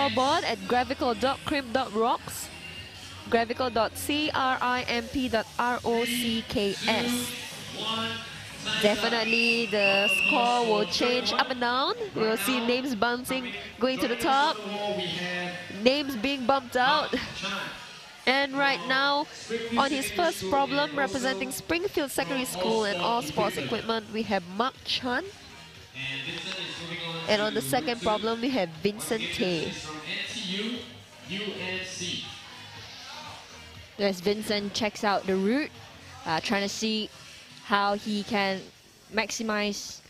scoreboard at gravical.crimp.rocks, gravical.crimp.rocks. Definitely the score will change up and down. We will see names bouncing, going to the top, names being bumped out. And right now, on his first problem representing Springfield Secondary School and all sports equipment, we have Mark Chan. And on the second problem, we have Vincent Tay. As Vincent checks out the route, trying to see how he can maximize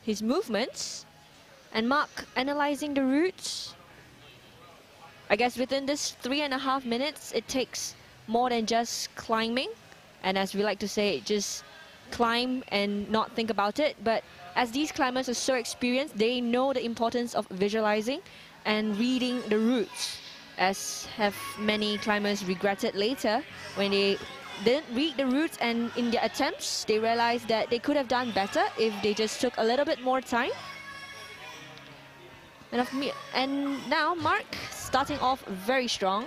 his movements. And Mark analyzing the routes. I guess within this 3.5 minutes, it takes more than just climbing. And as we like to say, just climb and not think about it. But as these climbers are so experienced, they know the importance of visualizing and reading the routes. As have many climbers regretted later when they didn't read the routes, and in their attempts, they realized that they could have done better if they just took a little bit more time. And now Mark starting off very strong.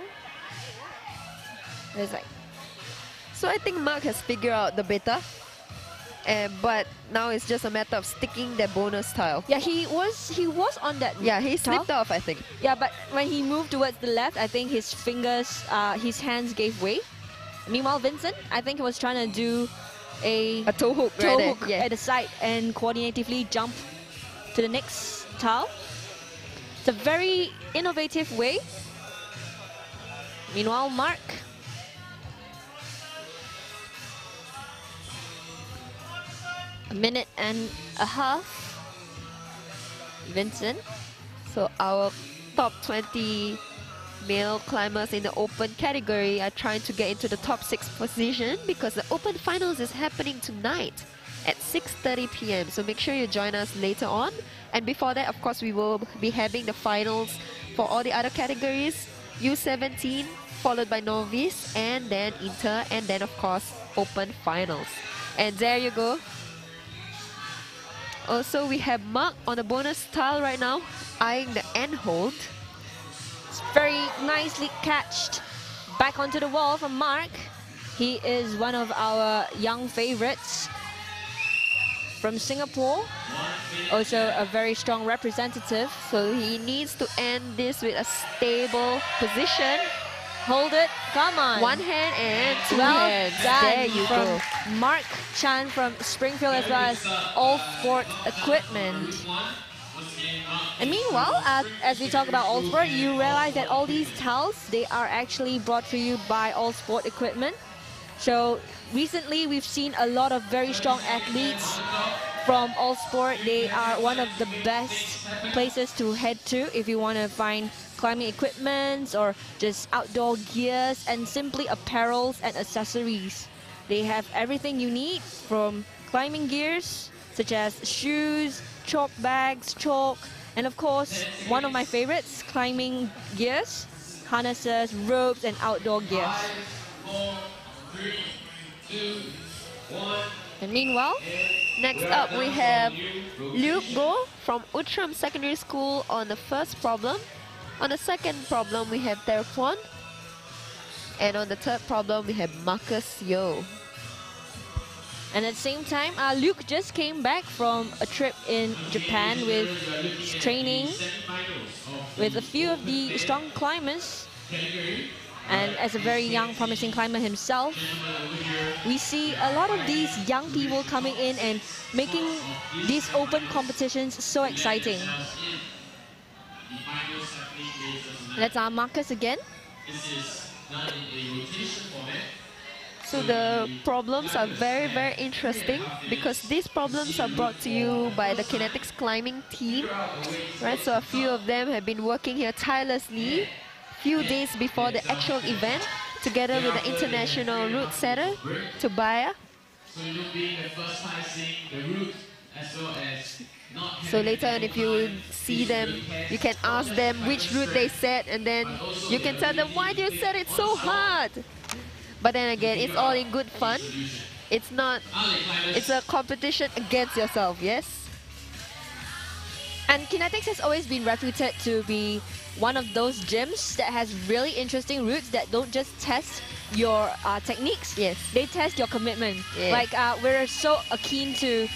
So I think Mark has figured out the beta, but now it's just a matter of sticking the bonus tile. Yeah, he was on that. Yeah, he slipped off, I think. Yeah, but when he moved towards the left, I think his fingers, his hands gave way. Meanwhile, Vincent, I think he was trying to do a toe hook at the side and coordinatively jump to the next tile. It's a very innovative way. Meanwhile, Mark. A minute and a half. Vincent. So our top 20 male climbers in the open category are trying to get into the top 6 position because the open finals is happening tonight at 6:30 p.m. So make sure you join us later on. And before that, of course, we will be having the finals for all the other categories. U17, followed by novice, and then inter, and then, of course, open finals. And there you go. Also, we have Mark on the bonus tile right now, eyeing the end hold. It's very nicely catched back onto the wall from Mark. He is one of our young favorites from Singapore. Also a very strong representative. So he needs to end this with a stable position. Hold it, come on. One hand and two well hands. Done there you from go. Mark Chan from Springfield, as well as all sport equipment. And meanwhile, as we talk about all sport, you realize that all these tiles, they are actually brought to you by all sport equipment. So recently we've seen a lot of very strong athletes from all sport. They are one of the best places to head to if you want to find climbing equipments or just outdoor gears and simply apparels and accessories. They have everything you need, from climbing gears such as shoes, chalk bags, chalk, and of course one of my favorites, climbing gears, harnesses, ropes, and outdoor gears. 5, 4, 3, 2, 1. And meanwhile, next up we have Luke Go from Outram Secondary School on the first problem. On the second problem we have Terpon. And on the third problem we have Marcus Yo. and at the same time, Luke just came back from a trip in Japan with training with a few of the strong climbers. And as a very young, promising climber himself, we see a lot of these young people coming in and making these open competitions so exciting. That's our Marcus again. So the problems are very, very interesting because these problems are brought to you by the Kinetics climbing team. Right, so a few of them have been working here tirelessly few days before the actual event, together with the international route setter, Tobiah. So later on, if you see them, you can ask them which route they set, and then you can tell them, why do you set it so hard? But then again, it's all in good fun. It's not, it's a competition against yourself, yes? And Kinetics has always been reputed to be one of those gyms that has really interesting routes that don't just test your techniques. Yes. They test your commitment. Yeah. Like we're so keen to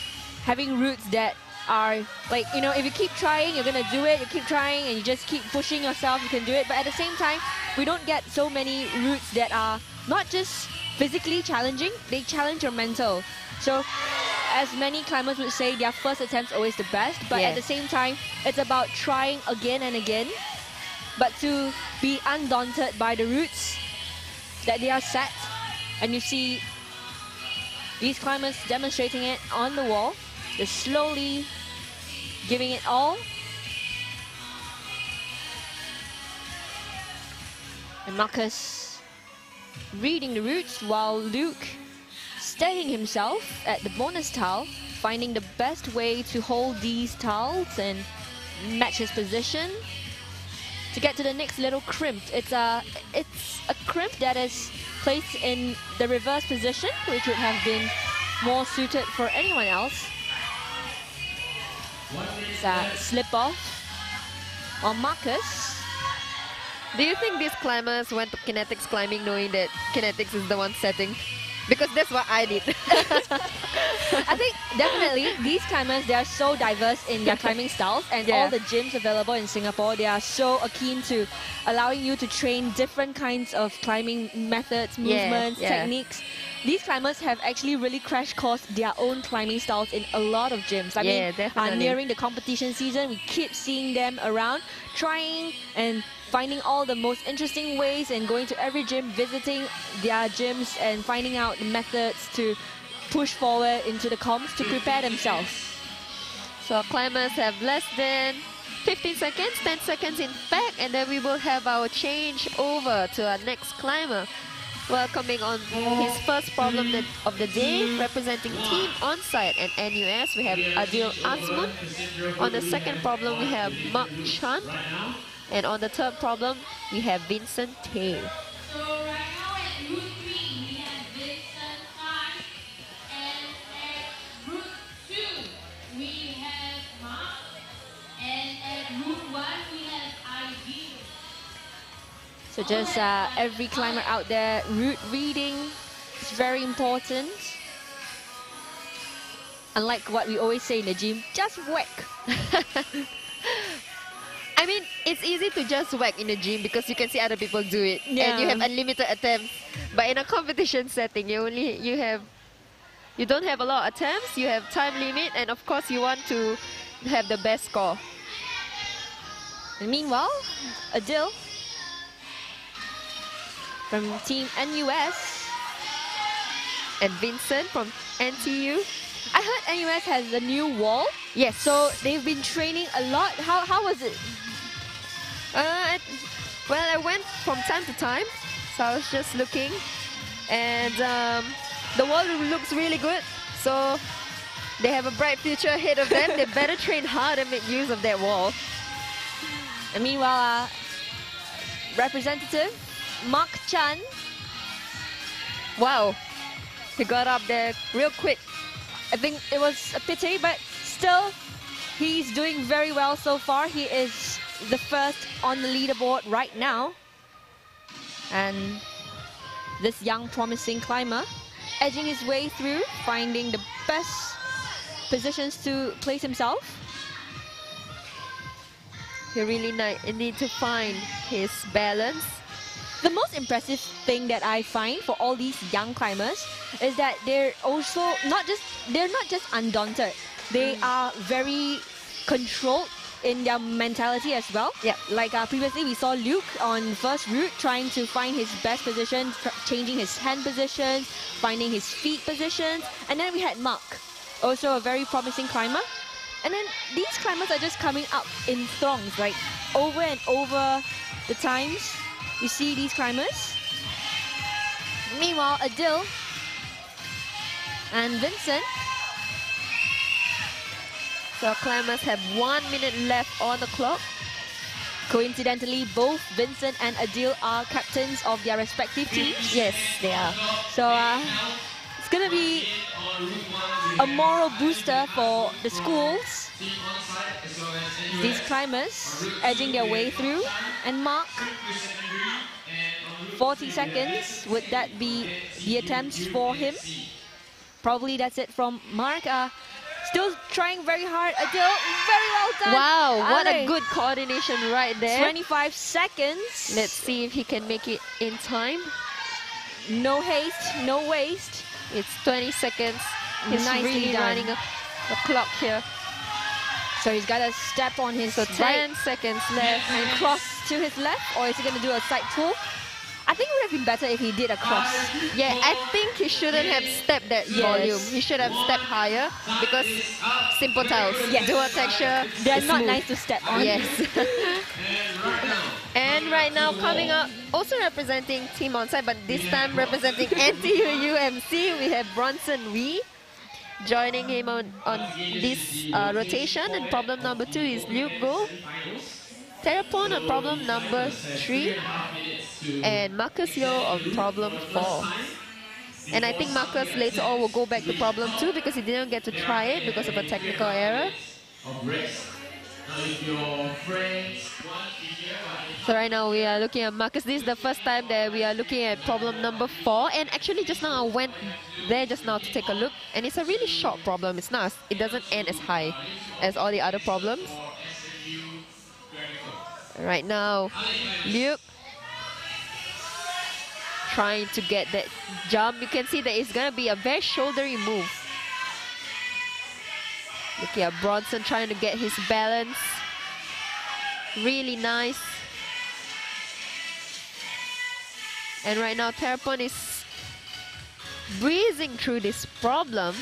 having routes that are like, you know, if you keep trying, you're gonna do it. You keep trying and you just keep pushing yourself, you can do it. But at the same time, we don't get so many routes that are not just physically challenging, they challenge your mental. So as many climbers would say, their first attempt's always the best, but at the same time, it's about trying again and again, but to be undaunted by the routes that they are set. And you see these climbers demonstrating it on the wall. They're slowly giving it all. And Marcus reading the routes while Luke steadying himself at the bonus tile, finding the best way to hold these tiles and match his position to get to the next little crimp. It's a crimp that is placed in the reverse position, which would have been more suited for anyone else. It's a slip off on Marcus. Do you think these climbers went to Kinetics climbing knowing that Kinetics is the one setting? Because that's what I did. I think definitely these climbers, they are so diverse in their climbing styles, and all the gyms available in Singapore, they are so keen to allowing you to train different kinds of climbing methods, movements, techniques. These climbers have actually really crash coursed their own climbing styles in a lot of gyms. I mean, definitely. Nearing the competition season, we keep seeing them around, trying and finding all the most interesting ways and going to every gym, visiting their gyms and finding out the methods to push forward into the comps to prepare themselves. So our climbers have less than 15 seconds, 10 seconds in fact, and then we will have our change over to our next climber. Welcoming on his first problem of the day, representing Team Onsite and NUS, we have Adil Asmun. On the second problem, we have Mark Chan. And on the third problem, we have Vincent Tay. So right now at Route 3, we have Vincent Tan. And at Route 2, we have Mark. And at Route 1, we have ID. So just every climber out there, route reading is very important. Unlike what we always say in the gym, just whack. I mean, it's easy to just whack in the gym because you can see other people do it, and you have unlimited attempts. But in a competition setting, you don't have a lot of attempts. You have time limit, and of course, you want to have the best score. And meanwhile, Adil from Team NUS and Vincent from NTU. I heard NUS has a new wall. Yes. So they've been training a lot. How was it? Well, I went from time to time, so I was just looking, and the wall looks really good. So they have a bright future ahead of them. They better train hard and make use of that wall. And meanwhile, representative Mark Chan. Wow, he got up there real quick. I think it was a pity, but still, he's doing very well so far. He is the first on the leaderboard right now. And this young, promising climber edging his way through, finding the best positions to place himself. He really need to find his balance. The most impressive thing that I find for all these young climbers is that they're not just undaunted. They are very controlled in their mentality as well. Yeah. Like previously we saw Luke on first route trying to find his best position, changing his hand positions, finding his feet positions. And then we had Mark, also a very promising climber. And then these climbers are just coming up in throngs, like over and over the times. You see these climbers. Meanwhile, Adil and Vincent. So climbers have 1 minute left on the clock. Coincidentally, both Vincent and Adil are captains of their respective teams. Yes, they are. So it's going to be a moral booster for the schools These climbers edging their way through, and Mark, 40 seconds. Would that be the attempts for him? Probably that's it from Mark. Still trying very hard until very well done. Wow, what a Ale. good coordination right there. 25 seconds. Let's see if he can make it in time. No haste, no waste. It's 20 seconds. He's Nicely really done. running a clock here. So he's got to step on his So right 10 seconds left. and cross to his left, or is he going to do a side pull? I think it would have been better if he did a cross. Yeah, I think he shouldn't have stepped that Yes. volume. He should have stepped higher because simple tiles, Yes. dual texture, They're it's not smooth. nice to step on. Yes. And right now coming up, also representing Team Onside, but this time representing NTU UMC, we have Bronson Wee joining him on this rotation. And problem number 2 is Luke Go. Terrapon on problem number 3. And Marcus Yo on problem 4. And I think Marcus later on will go back to problem 2 because he didn't get to try it because of a technical error. So right now we are looking at Marcus. This is the first time that we are looking at problem number 4. And actually just now I went there just now to take a look. And it's a really short problem. It's not. It doesn't end as high as all the other problems. Right now, Luke trying to get that jump. You can see that it's gonna be a very shouldery move. Looking at Bronson trying to get his balance. Really nice. And right now Terrapon is breezing through this problem.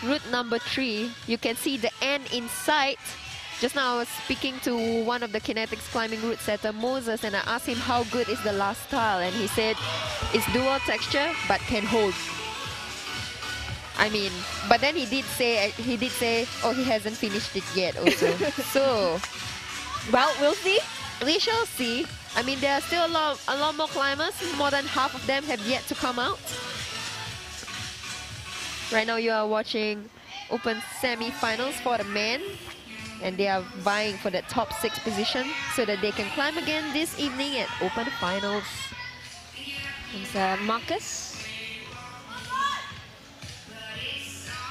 Route number 3, you can see the end in sight. Just now I was speaking to one of the kinetics climbing route setter, Moses, and I asked him how good is the last tile, and he said it's dual texture but can hold. I mean, but then he did say oh, he hasn't finished it yet also. So Well, we'll see. we shall see. I mean, there are still a lot more climbers. More than half of them have yet to come out. Right now you are watching Open Semi-Finals for the men. And they are vying for that top 6 position so that they can climb again this evening at Open Finals. It's Marcus.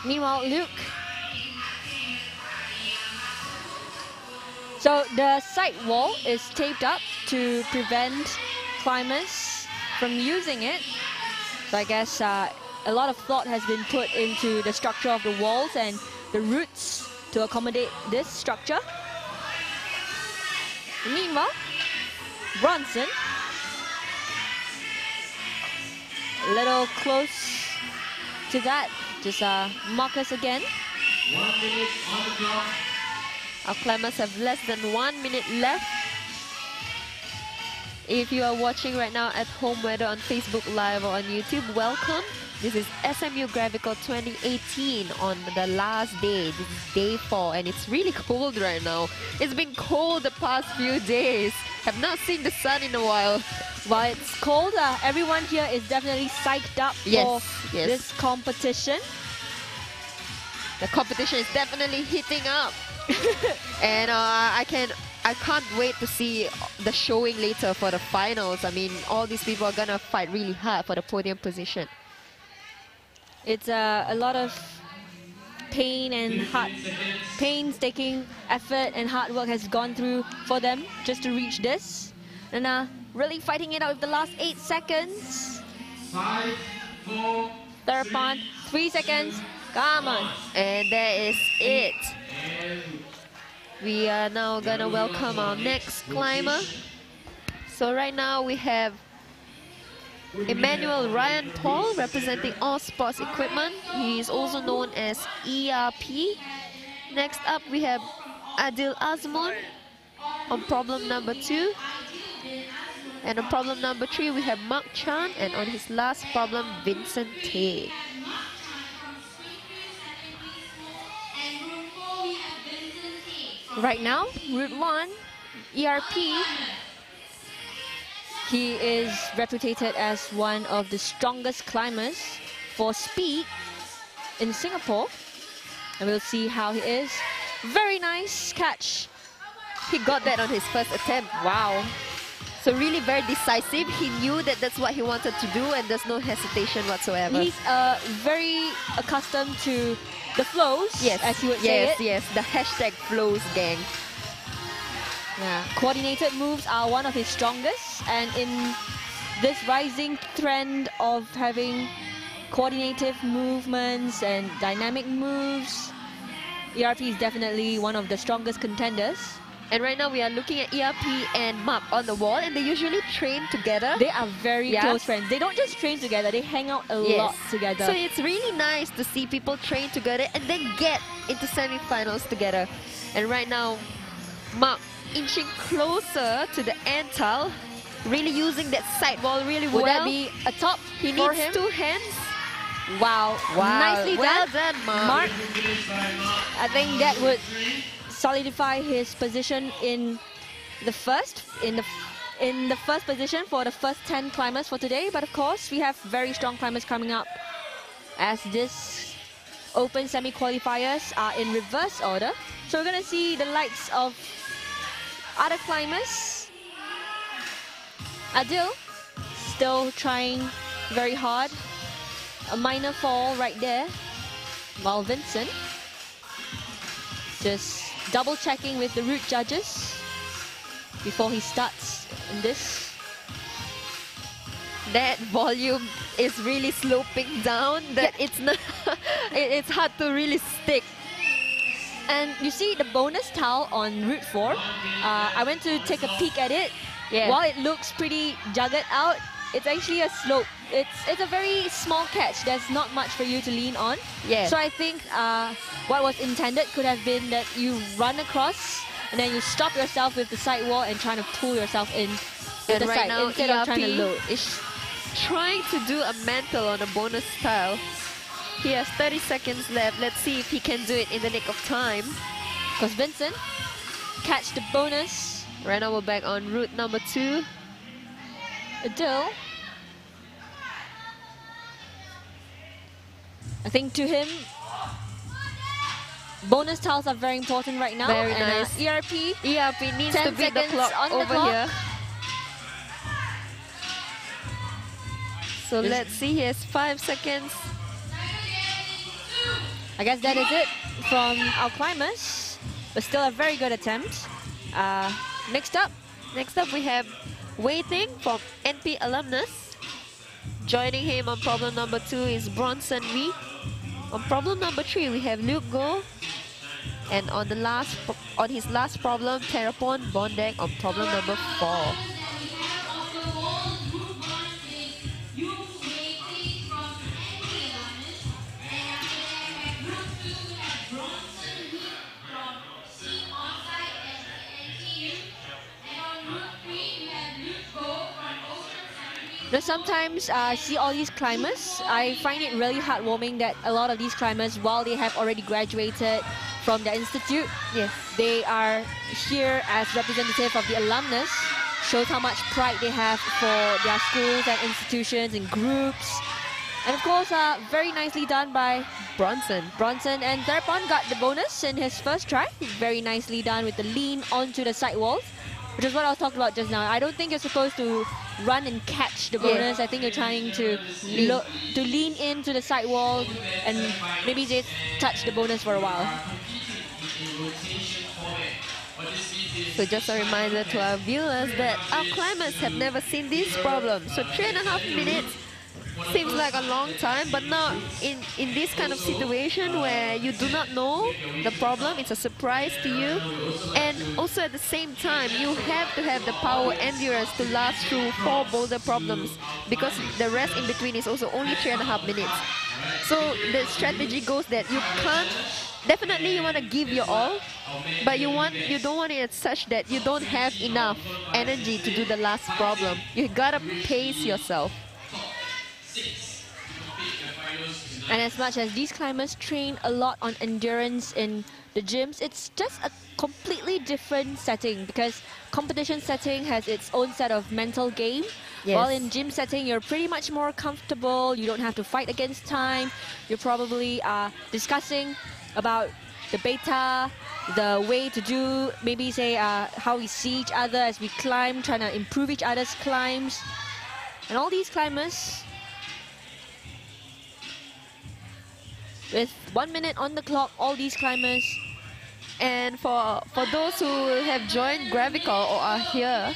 Meanwhile, Luke. So the side wall is taped up to prevent climbers from using it. So I guess a lot of thought has been put into the structure of the walls and the routes to accommodate this structure. Meanwhile, Bronson, a little close to that, just Marcus again. 1 minute on the clock. Our climbers have less than 1 minute left. If you are watching right now at home, whether on Facebook Live or on YouTube, welcome. This is SMU Gravical 2018 on the last day. This is day 4 and it's really cold right now. It's been cold the past few days. Have not seen the sun in a while. While it's cold, everyone here is definitely psyched up for this competition. The competition is definitely heating up. And I can't wait to see the showing later for the finals. I mean, all these people are gonna fight really hard for the podium position. It's a lot of painstaking effort and hard work has gone through for them just to reach this. And really fighting it out with the last 8 seconds. 5, 4, Terrapon, 3 seconds. Come on. And that is it. We are now gonna welcome our next climber. So right now we have Emmanuel Ryan Paul representing All Sports Equipment. He is also known as ERP. Next up we have Adil Azmoun on problem number 2. And on problem number 3 we have Mark Chan, and on his last problem Vincent Tay. Right now, Route 1, ERP, he is reputed as one of the strongest climbers for speed in Singapore. And we'll see how he is Very nice catch. He got that on his first attempt. Wow. So really very decisive. He knew that that's what he wanted to do and there's no hesitation whatsoever. He's very accustomed to the flows, Yes, as he would say it. yes, the hashtag flows gang. Yeah. Coordinated moves are one of his strongest, and in this rising trend of having coordinative movements and dynamic moves, ERP is definitely one of the strongest contenders. And right now we are looking at ERP and MAP on the wall, and they usually train together. They are very close friends. They don't just train together, they hang out a lot together. So it's really nice to see people train together and then get into semi-finals together. And right now, MAP inching closer to the end tile, really using that side wall really well. Would that be a top He for needs him? 2 hands. Wow. Nicely well done. done, Mark. I think that would solidify his position in the first position for the first 10 climbers for today. But of course, we have very strong climbers coming up, as this open semi-qualifiers are in reverse order. So we're going to see the likes of other climbers. Adil still trying very hard. A minor fall right there, while Vincent just double checking with the route judges before he starts in this. That volume is really sloping down, that it's not it's hard to really stick. And you see the bonus tile on Route 4. I went to take a peek at it. Yeah. While it looks pretty jagged out, it's actually a slope. It's a very small catch. There's not much for you to lean on. Yeah. So I think what was intended could have been that you run across and then you stop yourself with the side wall and trying to pull yourself in with And the right side now, instead of trying to load. is trying to do a mantle on a bonus tile. He has 30 seconds left. Let's see if he can do it in the nick of time. Because Vincent catch the bonus. Right now we're back on route number 2. Adil. I think to him, bonus tiles are very important right now. Very and, nice. ERP needs 10 to beat the seconds clock on the over clock. here. So let's see, he has 5 seconds. I guess that is it from our climbers, but still a very good attempt. Next up we have Waiting from NP alumnus. Joining him on problem number 2 is Bronson Wee. On problem number 3 we have Luke Go. And on his last problem, Terrapon Bondek on problem number 4. Sometimes I see all these climbers. I find it really heartwarming that a lot of these climbers, while they have already graduated from the institute, they are here as representative of the alumnus. Shows how much pride they have for their schools and institutions and groups. And of course, very nicely done by Bronson. And Terpon got the bonus in his first try. Very nicely done with the lean onto the side walls, which is what I was talking about just now. I don't think you're supposed to run and catch the bonus. I think you're trying to lean into the side wall and maybe just touch the bonus for a while. So just a reminder to our viewers that our climbers have never seen this problem. So 3.5 minutes seems like a long time, but not in this kind of situation where you do not know the problem. It's a surprise to you, and also at the same time you have to have the power endurance to last through 4 boulder problems, because the rest in between is also only 3.5 minutes. So the strategy goes that you can't, definitely you want to give your all, but you don't want it such that you don't have enough energy to do the last problem. You gotta pace yourself. And as much as these climbers train a lot on endurance in the gyms, it's just a completely different setting, because competition setting has its own set of mental game. While in gym setting, you're pretty much more comfortable. You don't have to fight against time. You're probably discussing about the beta, the way to do, maybe say how we see each other as we climb, trying to improve each other's climbs. And all these climbers, with 1 minute on the clock, all these climbers. And for those who have joined Gravical or are here,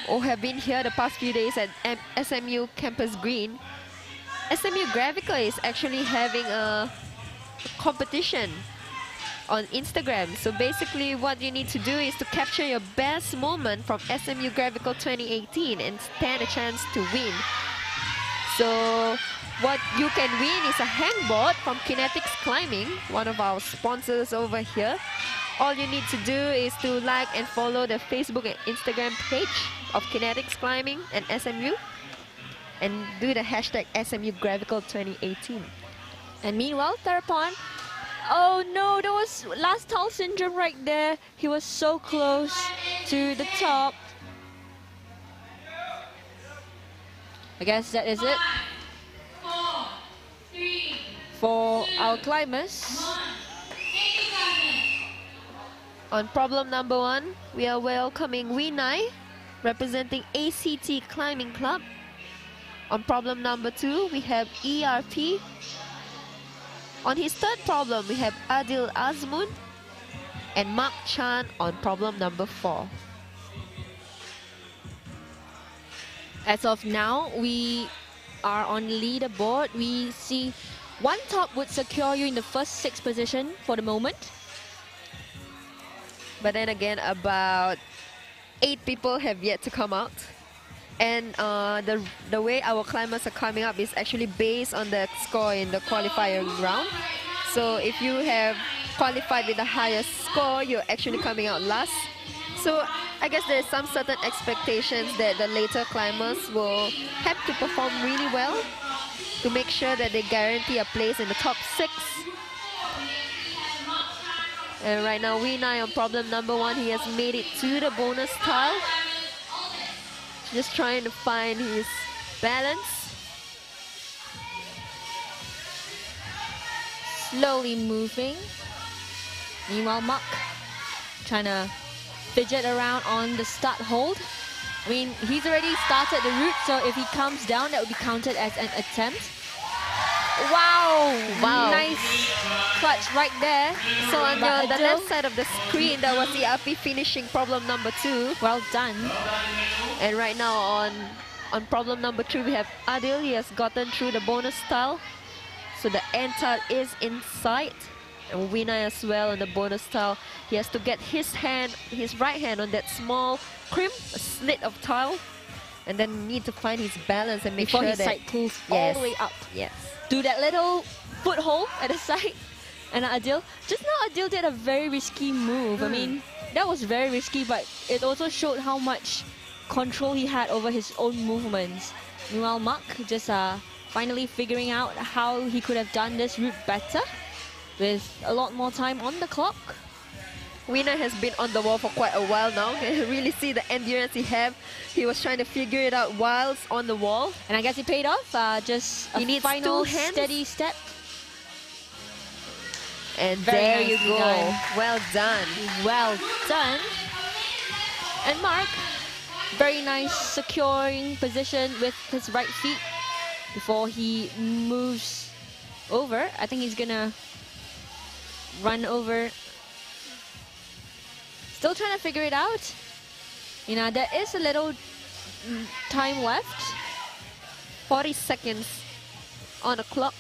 or have been here the past few days at SMU Campus Green, SMU Gravical is actually having a competition on Instagram. So basically what you need to do is to capture your best moment from SMU Gravical 2018 and stand a chance to win. So what you can win is a hangboard from Kinetics Climbing, one of our sponsors over here. All you need to do is to like and follow the Facebook and Instagram page of Kinetics Climbing and SMU, and do the hashtag SMU Gravical 2018. And meanwhile, Therapon, oh no, that was last tall syndrome right there. He was so close to the top. I guess that is it for our climbers. On problem number 1, we are welcoming Winai, representing ACT Climbing Club. On problem number 2, we have ERP. On his third problem, we have Adil Azmun and Mark Chan on problem number 4. As of now, we are on leaderboard. We see one top would secure you in the first 6 position for the moment. But then again, about 8 people have yet to come out. And the way our climbers are coming up is actually based on the score in the qualifying round. So if you have qualified with the highest score, you're actually coming out last. So I guess there's some certain expectations that the later climbers will have to perform really well to make sure that they guarantee a place in the top 6. And right now, Winai on problem number 1, he has made it to the bonus tile. Just trying to find his balance. Slowly moving. Meanwhile, Mark trying to fidget around on the start hold. I mean, he's already started the route, so if he comes down, that would be counted as an attempt. Wow! Nice clutch right there. So on the left side of the screen, that was the ERP finishing problem number 2. Well done. And right now on problem number 3, we have Adil. He has gotten through the bonus tile. So the end tile is in sight. And Winai as well on the bonus tile. He has to get his right hand on that small crimp, a slit of tile. And then need to find his balance and make before sure his that side pulls all the way up. Yes. Do that little foothold at the side. And Adil, just now Adil did a very risky move. I mean, that was very risky, but it also showed how much control he had over his own movements. Meanwhile, Mark just finally figuring out how he could have done this route better with a lot more time on the clock. Winai has been on the wall for quite a while now. You can really see the endurance he have. He was trying to figure it out whilst on the wall. And I guess it paid off. Just a final steady step. And there you go. Done. Well done. Well done. And Mark, very nice securing position with his right feet before he moves over. I think he's gonna run over. Still trying to figure it out. You know, there is a little time left. 40 seconds on the clock.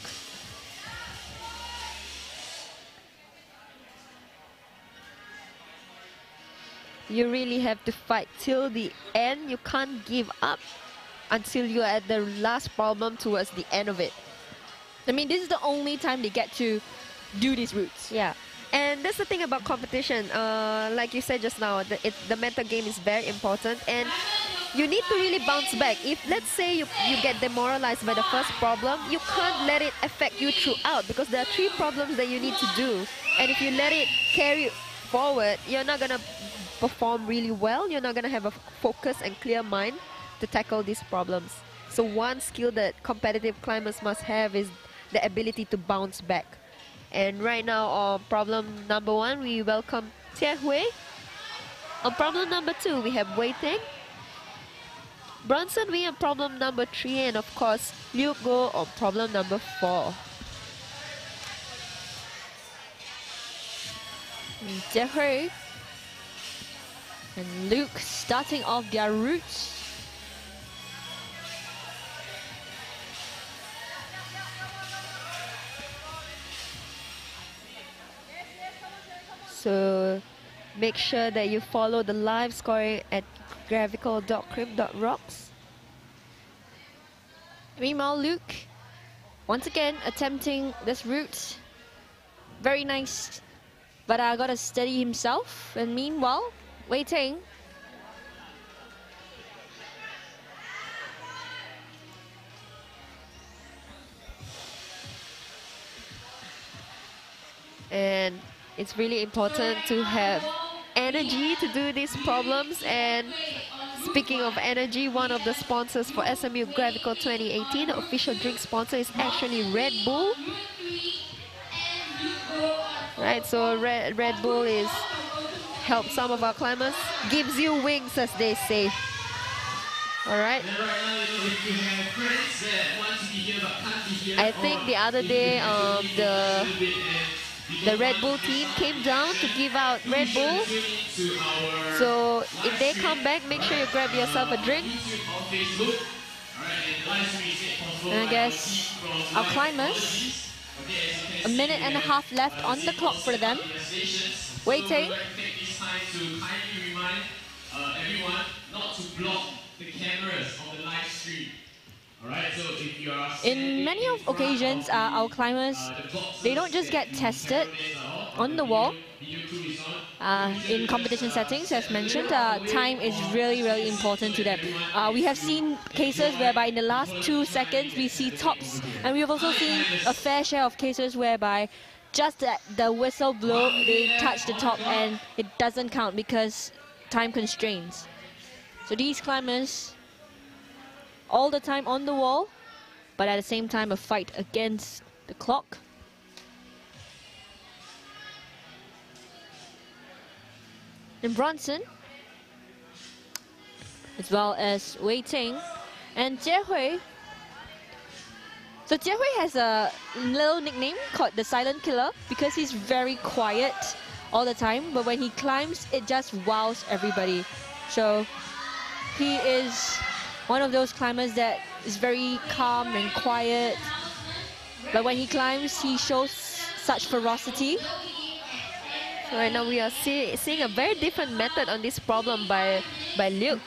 You really have to fight till the end. You can't give up until you're at the last problem towards the end of it. I mean, this is the only time they get to do these routes. Yeah. And that's the thing about competition. Like you said just now, the meta game is very important, and you need to really bounce back. If, let's say, you get demoralized by the first problem, you can't let it affect you throughout, because there are 3 problems that you need to do. And if you let it carry forward, you're not going to perform really well. You're not going to have a focus and clear mind to tackle these problems. So one skill that competitive climbers must have is the ability to bounce back. And right now on problem number 1, we welcome Jie Hui. On problem number 2, we have Wei Teng. Bronson Wei on problem number 3, and of course, Liu Guo on problem number 4. Jie Hui and Luke starting off their routes. So make sure that you follow the live scoring at gravical.crim.rocks. Meanwhile, Luke, once again, attempting this route. Very nice, but I gotta steady himself. And meanwhile, Wei Teng. And it's really important to have energy to do these problems. And speaking of energy, one of the sponsors for SMU Gravical 2018, the official drink sponsor, is actually Red Bull. Right, so Red Bull is help some of our climbers, gives you wings, as they say. All right. I think the other day, the Red Bull team came down to give out Red Bull. So if they come back, make sure you grab yourself a drink. And I guess our climbers, a minute and a half left on the clock for them. Wei Teng. In many of occasions, our climbers, they don't just get tested on the wall. In competition settings, as mentioned, time is really important to them. We have seen cases whereby in the last 2 seconds we see tops, and we have also seen a fair share of cases whereby just at the whistle blow, they touch the top and it doesn't count because time constraints. So these climbers, all the time on the wall, but at the same time a fight against the clock. And Bronson, as well as Wei Teng and Jie Hui. So Jie Hui has a little nickname called the Silent Killer because he's very quiet all the time, but when he climbs, it just wows everybody. So he is one of those climbers that is very calm and quiet, but when he climbs, he shows such ferocity. So right now we are seeing a very different method on this problem by Luke.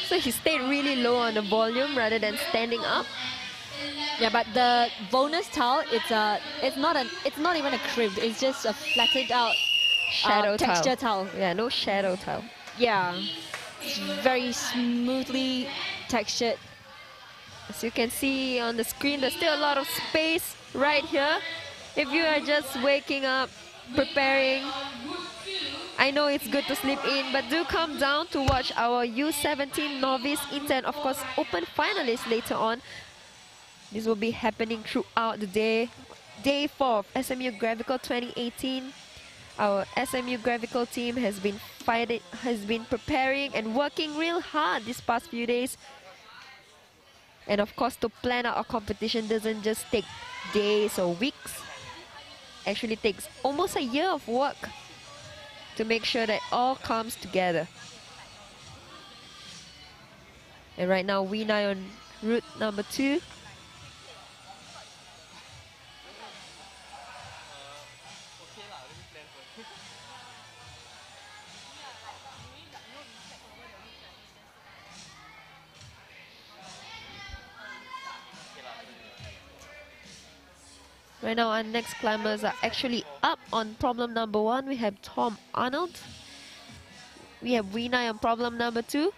So he stayed really low on the volume rather than standing up. Yeah, but the bonus tile, it's not even a crib. It's just a flattened out Shadow texture tile. Yeah, no shadow tile. Yeah, it's very smoothly textured. As you can see on the screen, there's still a lot of space right here. If you are just waking up, preparing, I know it's good to sleep in, but do come down to watch our U17 novice, inter, and of course open finalists later on. This will be happening throughout the day. Day 4 of SMU Gravical 2018. Our SMU Gravical team has been preparing and working real hard these past few days. And of course, to plan out our competition doesn't just take days or weeks. Actually takes almost a year of work to make sure that all comes together. And right now, Winai on route number 2. Right now, our next climbers are actually up on problem number 1. We have Tom Arnold. We have Winai on problem number 2.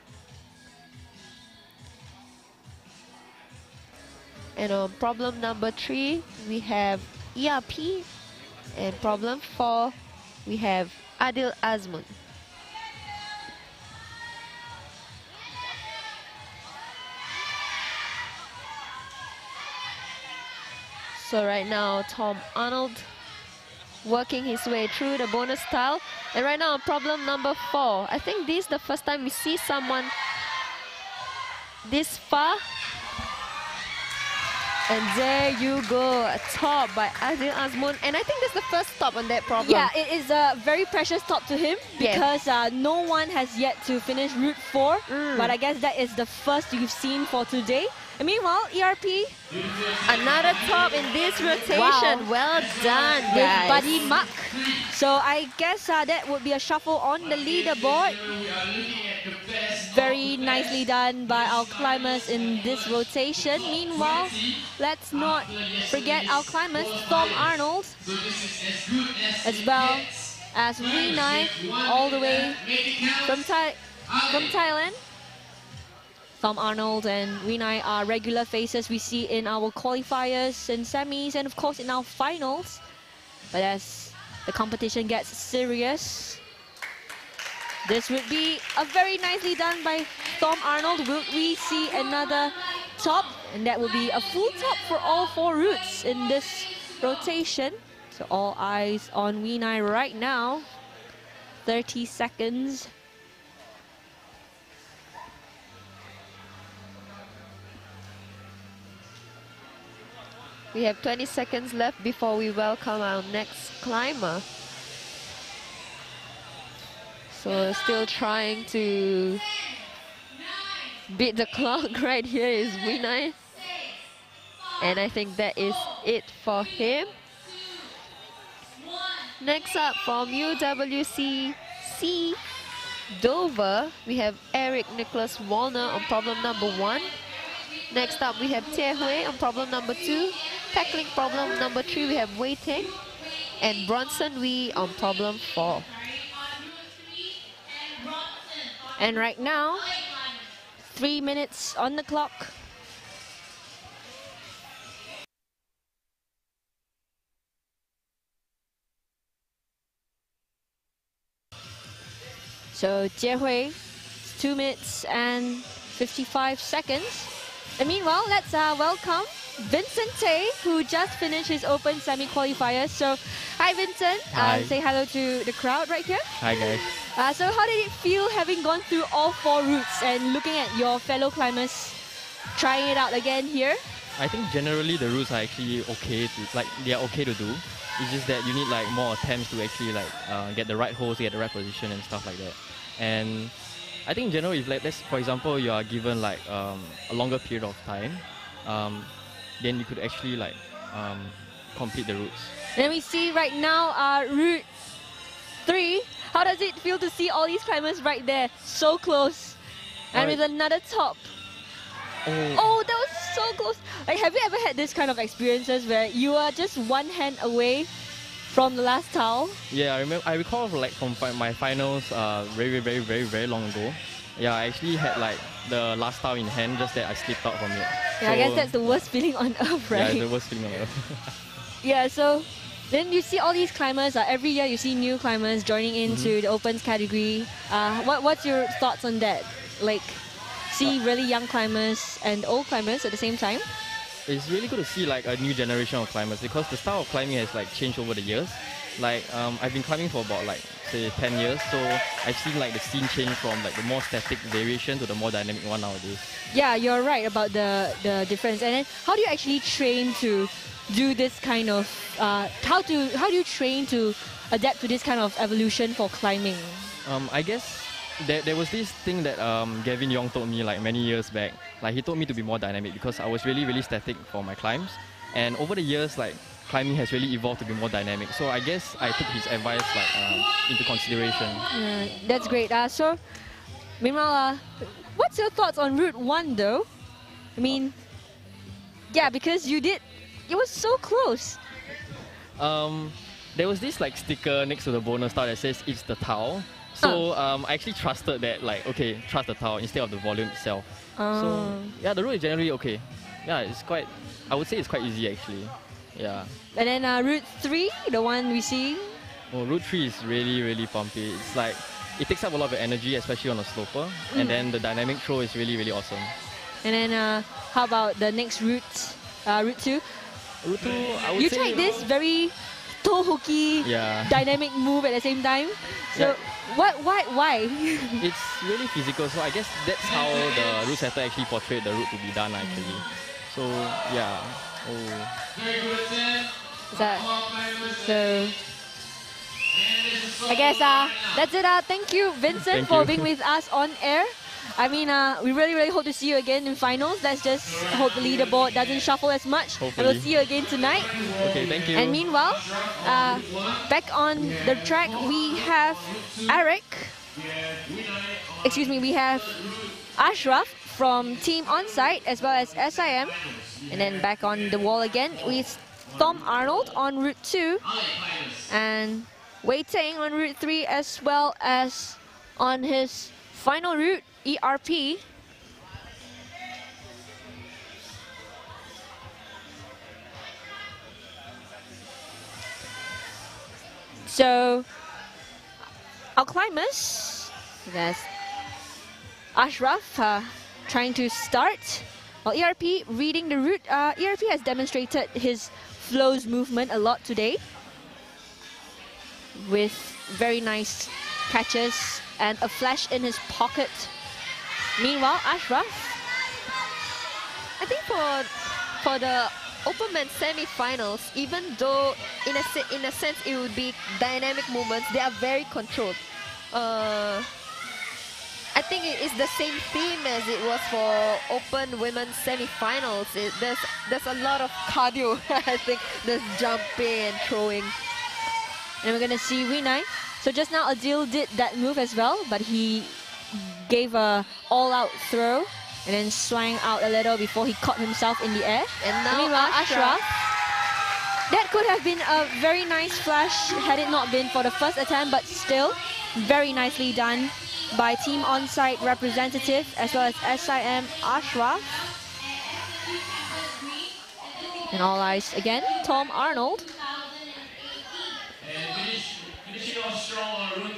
And on problem number 3, we have ERP. And problem 4, we have Adil Azmun. So right now, Tom Arnold working his way through the bonus tile. And right now on problem number 4. I think this is the first time we see someone this far. And there you go, a top by Adil Azmoun. And I think that's the first top on that problem. Yeah, it is a very precious top to him because no one has yet to finish Route 4. But I guess that is the first you've seen for today. And meanwhile, ERP. Another top in this rotation. Wow. Well done, With guys. Buddy Muck. So I guess that would be a shuffle on the leaderboard. Very nicely done by our climbers in this rotation. Meanwhile, let's not forget our climbers, Tom Arnold, as well as Winai, all the way from Thailand. Tom Arnold and Winai are regular faces we see in our qualifiers and semis and of course in our finals. But as the competition gets serious, this would be a very nicely done by Tom Arnold. Will we see another top? And that will be a full top for all 4 routes in this rotation. So all eyes on Winai right now. 30 seconds. We have 20 seconds left before we welcome our next climber. So still trying to beat the clock. Right here is Winai. And I think that is it for him. Next up from UWC Dover, we have Eric Nicholas Wallner on problem number 1. Next up we have Tia Hui on problem number 2. Tackling problem number 3 we have Wei Teng. And Bronson Wee on problem 4. And right now, 3 minutes on the clock. So Jie Hui, 2 minutes and 55 seconds. And meanwhile, let's welcome Vincent Tay, who just finished his open semi-qualifiers. So, hi Vincent, Hi. Say hello to the crowd right here. Hi guys. So how did it feel having gone through all 4 routes and looking at your fellow climbers trying it out again here? I think generally the routes are actually okay they are okay to do. It's just that you need like more attempts to actually get the right holes, get the right position and stuff like that. And I think in general, if let's for example you are given like a longer period of time, then you could actually complete the routes. Let me see right now, Route 3. How does it feel to see all these climbers right there, so close, and with another top? Oh, that was so close. Like, have you ever had this kind of experiences where you are just one hand away from the last tile? Yeah, I recall from my finals very long ago. Yeah, I actually had like the last tile in hand, just that I slipped out from it. Yeah, so I guess that's the worst feeling on earth, right? Yeah, it's the worst feeling on earth. Yeah, so then you see all these climbers. Every year you see new climbers joining into the opens category. What's your thoughts on that? Like, see really young climbers and old climbers at the same time? It's really good to see like a new generation of climbers because the style of climbing has like changed over the years. Like I've been climbing for about say 10 years, so I've seen like the scene change from like the more static variation to the more dynamic one nowadays. Yeah, you're right about the difference. And then how do you actually train to do this kind of how do you train to adapt to this kind of evolution for climbing? I guess there was this thing that Gavin Yong told me like many years back. Like he told me to be more dynamic because I was really static for my climbs, and over the years like climbing has really evolved to be more dynamic. So I guess I took his advice into consideration. Yeah, that's great. So meanwhile, what's your thoughts on Route 1 though? I mean, yeah, because it was so close. There was this like sticker next to the bonus tile that says it's the tile. So I actually trusted that, like, okay, trust the tile instead of the volume itself. So yeah, the route is generally okay. Yeah, it's quite, I would say it's quite easy actually. Yeah. And then Route 3, the one we see. Oh, Route 3 is really pumpy. It's like, it takes up a lot of energy, especially on a sloper. And then the dynamic throw is really awesome. And then how about the next route, Route 2? Route 2, I would You say... tried this very toe hooky, Yeah. dynamic move at the same time. So why? It's really physical, so I guess that's how the route setter actually portrayed the route to be done actually. So yeah. So I guess that's it. Thank you, Vincent, Thank for you. being with us on air. I mean, we really hope to see you again in finals. Let's just hope the leaderboard doesn't shuffle as much. And we'll Hopefully. see you again tonight. Okay, thank you. And meanwhile, back on the track, we have Eric. Excuse me, we have Ashraf from Team Onsite as well as SIM. And then back on the wall again with Tom Arnold on Route 2. And Wei Teng on Route 3 as well as on his final route, ERP. So our climbers, that's Ashraf trying to start. While ERP reading the route, ERP has demonstrated his flows movement a lot today with very nice catches and a flash in his pocket. Meanwhile, Ashraf, I think for the open men's semi-finals, even though in a sense it would be dynamic movements, they are very controlled. I think it is the same theme as it was for open women's semi-finals. There's a lot of cardio. I think there's jumping and throwing. and we're gonna see Winai. So just now Adil did that move as well, but he gave a all-out throw and then swung out a little before he caught himself in the air. And now Meanwhile, Ashraf. That could have been a very nice flash had it not been for the first attempt, but still very nicely done by Team Onsite representative as well as SIM Ashraf. And all eyes again, Tom Arnold.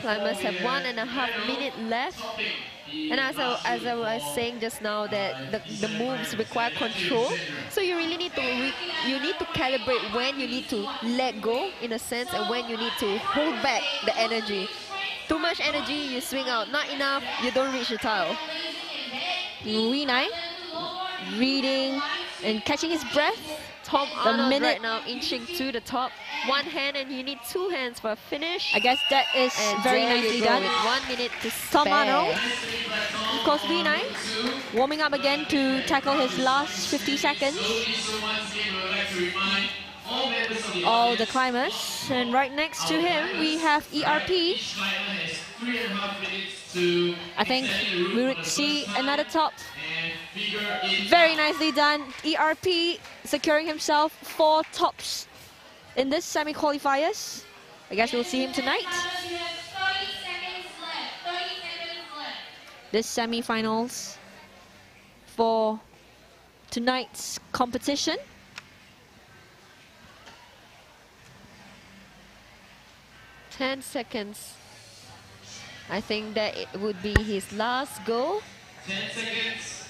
Climbers have 1.5 minutes left. And as I was saying just now, that the moves require control. So you really need to calibrate when you need to let go in a sense and when you need to hold back the energy. Too much energy, you swing out. Not enough, you don't reach the tile. Winai reading and catching his breath. Tom Arnold right now inching to the top. One hand and you need two hands for a finish. I guess that is And very there you nicely go done. with 1 minute to Tom spare. Arnold. Of course, Winai warming up again to tackle his last 50 seconds. All the climbers. And right next to him, we have ERP. I think we would see another top. Very nicely done. ERP securing himself 4 tops in this semi-qualifiers. I guess we'll see him tonight. This semi-finals for tonight's competition. $10. I think that it would be his last goal. 10 seconds.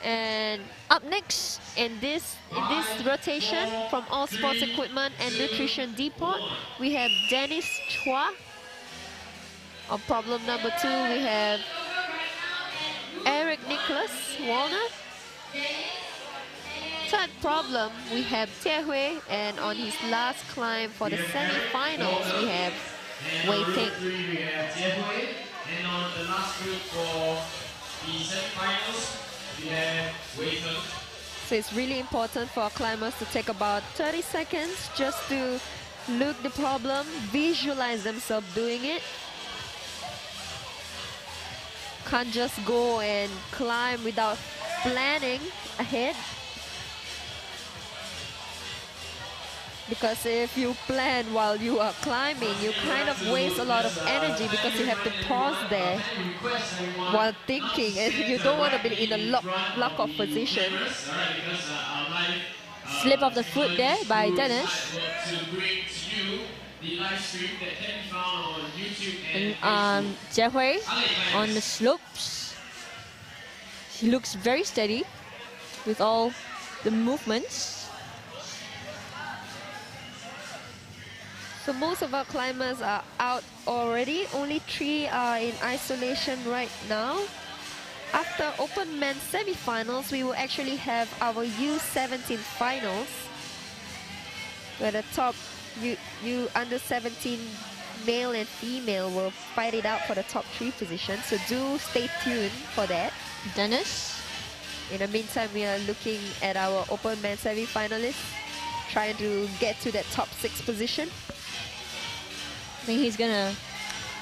And up next in this rotation from All Sports Equipment and Nutrition Depot, we have Dennis Chua. On problem number 2, we have Eric Nicholas Walner. Third problem, we have Tia Hui, and on his last climb for the semi-finals, we have Wei Teng. We have Tia Hui, and on the last group for the semi-finals, we have Wei Teng. So it's really important for our climbers to take about 30 seconds just to look the problem, visualize themselves doing it. Can't just go and climb without planning ahead. Because if you plan while you are climbing, you kind of waste a lot of energy because you have to pause there while thinking, and you don't want to be in a lock of position. Slip of the foot there by Dennis. And Jia Hui on the slopes. He looks very steady with all the movements. So most of our climbers are out already. Only 3 are in isolation right now. After open men's semifinals, we will actually have our U17 finals, where the top U under 17 male and female will fight it out for the top 3 positions. So do stay tuned for that. Dennis? In the meantime, we are looking at our open men's semi-finalists, trying to get to that top 6 position. I think he's gonna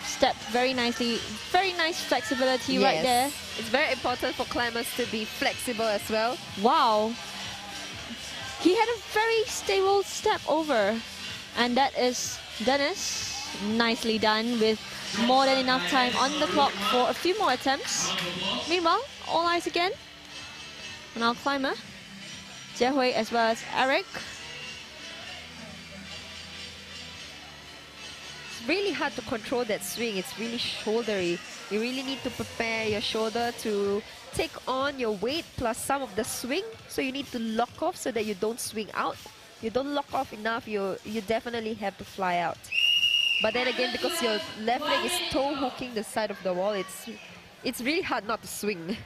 step very nicely. Very nice flexibility right there. It's very important for climbers to be flexible as well. Wow. He had a very stable step over. And that is Dennis. Nicely done with more than enough time on the clock for a few more attempts. Meanwhile, all eyes again on our climber, Jiehui as well as Eric. It's really hard to control that swing. It's really shouldery. You really need to prepare your shoulder to take on your weight plus some of the swing. So you need to lock off so that you don't swing out. You don't lock off enough, you definitely have to fly out. But then again, because your left leg is toe hooking the side of the wall, it's really hard not to swing.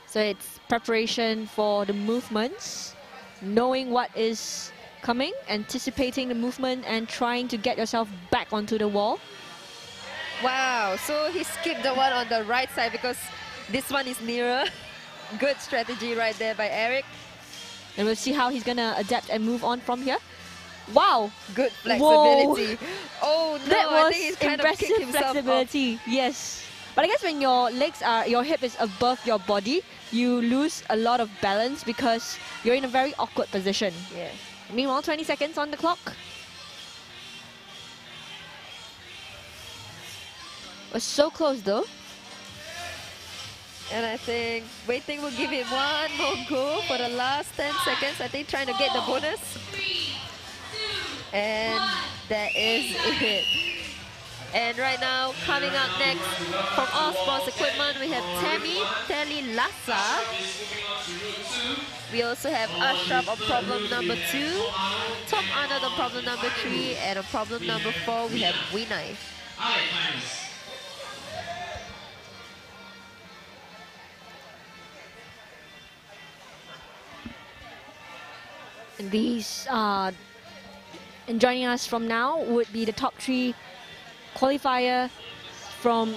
So it's preparation for the movements, knowing what is coming, anticipating the movement and trying to get yourself back onto the wall. Wow, so he skipped the one on the right side because this one is nearer. Good strategy right there by Eric. And we'll see how he's gonna adapt and move on from here. Wow! Good flexibility. Whoa. Oh no, That I was think he's kind of impressive kicked himself flexibility. off. Yes. But I guess when your your hip is above your body, you lose a lot of balance because you're in a very awkward position. Yeah. Meanwhile, 20 seconds on the clock. Was so close though. And I think Wei Ting will give him one more go for the last 10 seconds. I think trying to get the bonus. And that is it. And right now, coming up next from All Sports Equipment, we have Telly Lassa. We also have Ashraf on problem number 2, Tom Arnold on problem number 3, and on problem number 4, we have Winai. And these and joining us from now would be the top 3 qualifier from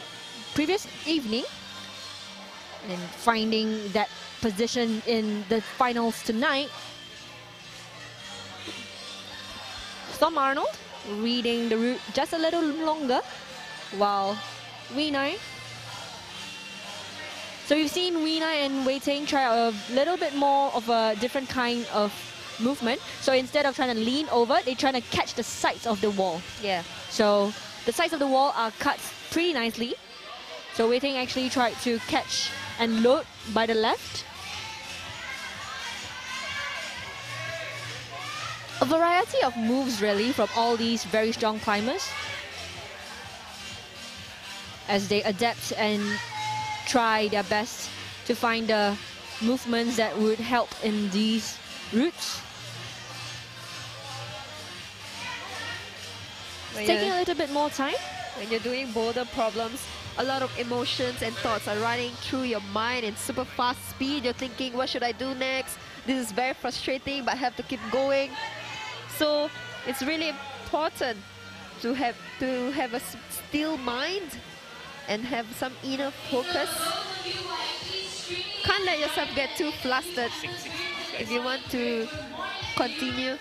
previous evening and finding that position in the finals tonight. Tom Arnold reading the route just a little longer while Winai. So we've seen Winai and Wei Ting try a little bit more of a different kind of movement. So instead of trying to lean over, they're trying to catch the sides of the wall. Yeah. So the sides of the wall are cut pretty nicely. So Wei Ting actually tried to catch and load by the left. A variety of moves really from all these very strong climbers as they adapt and try their best to find the movements that would help in these routes. It's taking a little bit more time. When you're doing boulder problems, a lot of emotions and thoughts are running through your mind in super fast speed. You're thinking, what should I do next? This is very frustrating, but I have to keep going. So it's really important to have a still mind and have some inner focus. Can't let yourself get too flustered if you want to continue.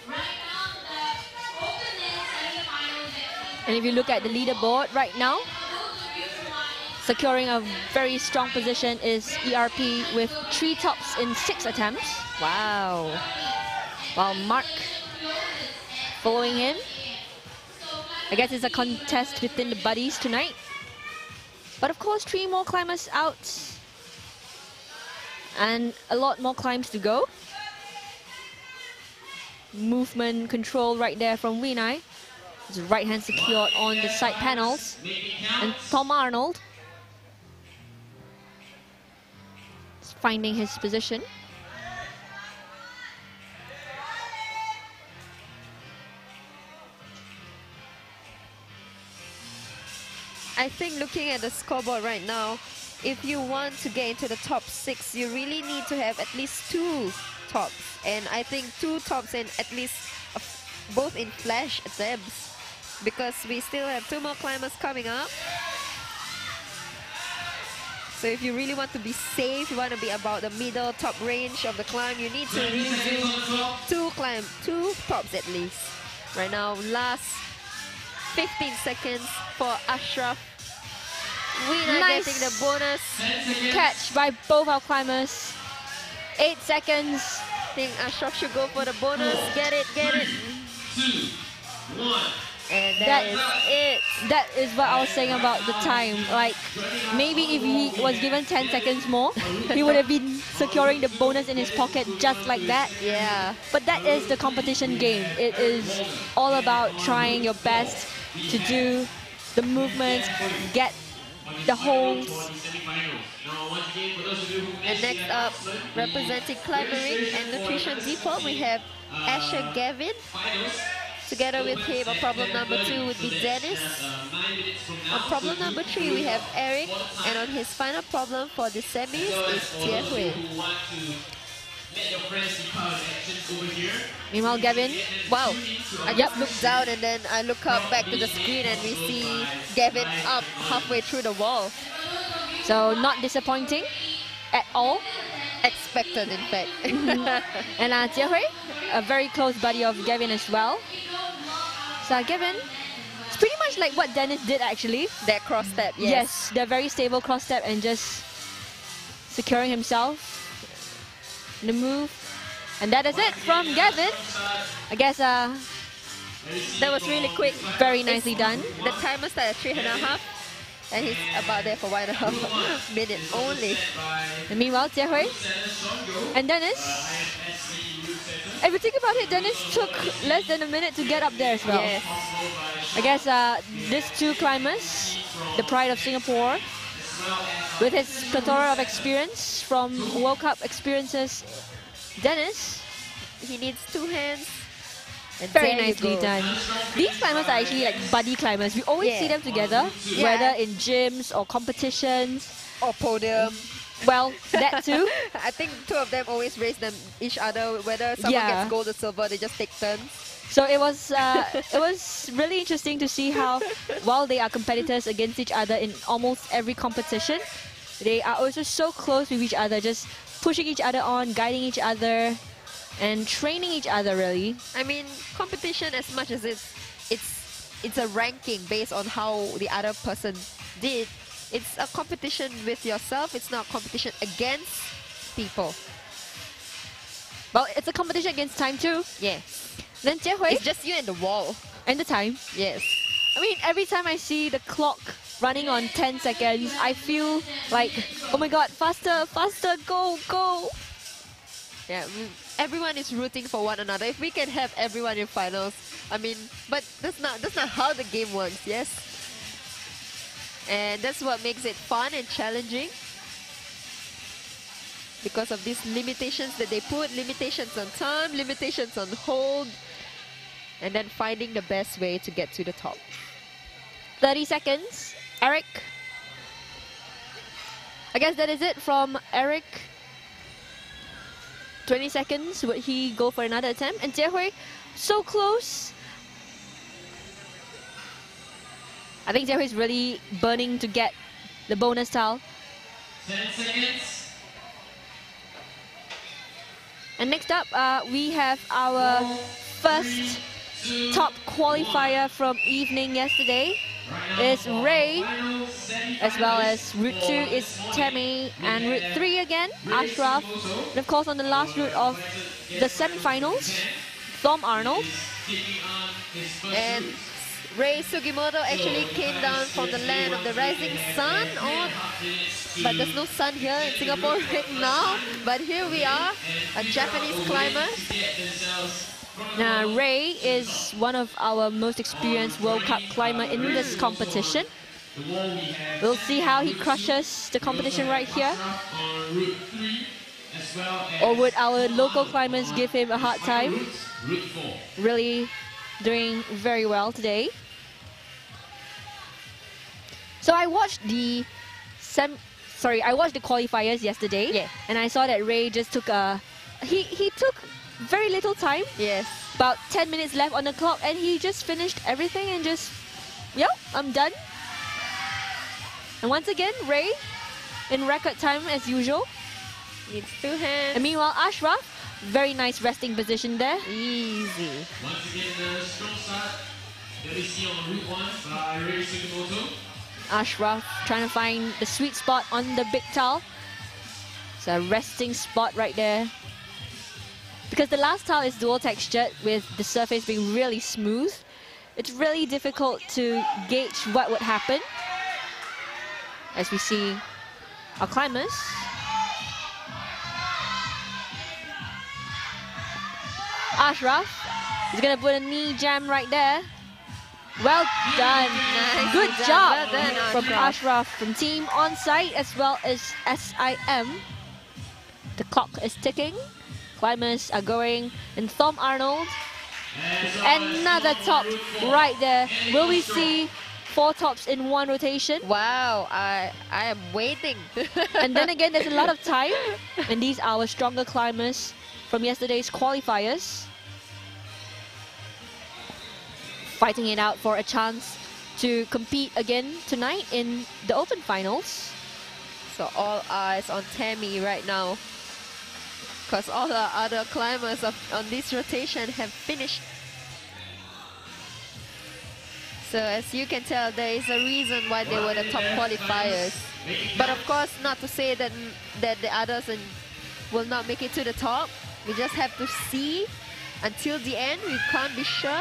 And if you look at the leaderboard right now, securing a very strong position is ERP with 3 tops in 6 attempts. Wow. While Mark following him. I guess it's a contest within the buddies tonight. But of course, 3 more climbers out. And a lot more climbs to go. Movement control right there from Winai. His right hand secured on the side panels. And Tom Arnold is finding his position. I think looking at the scoreboard right now, if you want to get into the top 6, you really need to have at least 2 tops. And I think 2 tops and at least both in flash attempts, because we still have 2 more climbers coming up. So if you really want to be safe, you want to be about the middle top range of the climb, you need to really do 2 tops at least. Right now, last 15 seconds for Ashraf. Winner Nice getting the bonus. catch by both our climbers. 8 seconds. I think Ashraf should go for the bonus. Get it, get it. 2, 1. And that is it. That is what I was saying about the time. Like, maybe if he was given 10 seconds more, he would have been securing the bonus in his pocket just like that. Yeah. But that is the competition game. It is all about trying your best to do the movements, get the holds. And next up, representing climbering and nutrition depot, we have Asher Gavin. Together with him, on problem number 2 would be Dennis. On problem number 3, we have Eric. And on his final problem for the semis is Jie Hui. Meanwhile, Gavin, Wow, I just looked down and then I look up back to the screen and we see Gavin up halfway through the wall. so not disappointing at all. Expected, in fact. And Jie Hui, a very close buddy of Gavin as well. So Gavin, it's pretty much like what Dennis did actually. That cross step, yes. The very stable cross step and just securing himself in the move. And that is it from Gavin. I guess That was really quick. very nicely done. The timer started at 3.5, and he's about there for 1.5 minutes only. And meanwhile, Jie Hui and Dennis. If you think about it, Dennis took less than a minute to get up there as well. Yes. I guess these 2 climbers, the pride of Singapore, with his plethora of experience from World Cup experiences, Dennis, He needs 2 hands. And very there you nicely go. done. These climbers are actually like buddy climbers. We always see them together, Yeah. whether in gyms or competitions. Or podium. Well, that too. I think 2 of them always race each other. Whether someone Yeah. gets gold or silver, they just take turns. So it was really interesting to see how, while they are competitors against each other in almost every competition, they are also so close with each other, just pushing each other on, guiding each other, and training each other really. I mean, competition, as much as it's a ranking based on how the other person did, it's a competition with yourself. It's not a competition against people. Well, it's a competition against time too. Yes. Then Jie Hui It's just you and the wall. and the time. Yes. I mean, every time I see the clock running on 10 seconds, I feel like, oh my god, faster, faster, go, go. Yeah. Everyone is rooting for one another. If we can have everyone in finals, I mean, but that's not how the game works. Yes. And that's what makes it fun and challenging. Because of these limitations that they put, limitations on time, limitations on hold, and then finding the best way to get to the top. 30 seconds. Eric. I guess that is it from Eric. 20 seconds. Would he go for another attempt? And Jie Hui, so close. I think Jie Hui is really burning to get the bonus tile. 10 seconds. And next up, we have our first top qualifier from evening yesterday. It's Ray, as well as Route 2 is Tammy, and Route 3 again, Ashraf. And of course on the last route of the semi-finals, Tom Arnold. And Ray Sugimoto actually came down from the land of the rising sun, but there's no sun here in Singapore right now. But here we are, a Japanese climber. Now Ray is one of our most experienced World Cup climber in this competition. We'll see how he crushes the competition right here. Or would our local climbers give him a hard time? Really doing very well today. So I watched the I watched the qualifiers yesterday. Yeah. And I saw that Ray just took he took very little time. Yes. About 10 minutes left on the clock, and he just finished everything and just, yep, I'm done. And once again, Ray in record time as usual. Needs 2 hands. And meanwhile, Ashraf, very nice resting position there. Easy. Once again, the strong start that we see on Route 1 by Ray Sugimoto. Ashraf trying to find the sweet spot on the big tile. It's a resting spot right there. Because the last tile is dual textured with the surface being really smooth, it's really difficult to gauge what would happen. As we see our climbers. Ashraf is going to put a knee jam right there. Well done. Nice. Good job Well done, from Ashraf. Ashraf, from Team Onsite as well as SIM. The clock is ticking. Climbers are going, and Tom Arnold, another top right there. Will we see 4 tops in 1 rotation? Wow, I am waiting. And then again, there's a lot of time, and these are our stronger climbers from yesterday's qualifiers. Fighting it out for a chance to compete again tonight in the Open Finals. So all eyes on Tammy right now, because all the other climbers on this rotation have finished. So as you can tell, there is a reason why they were the top qualifiers. But of course, not to say that the others will not make it to the top. We just have to see until the end. We can't be sure.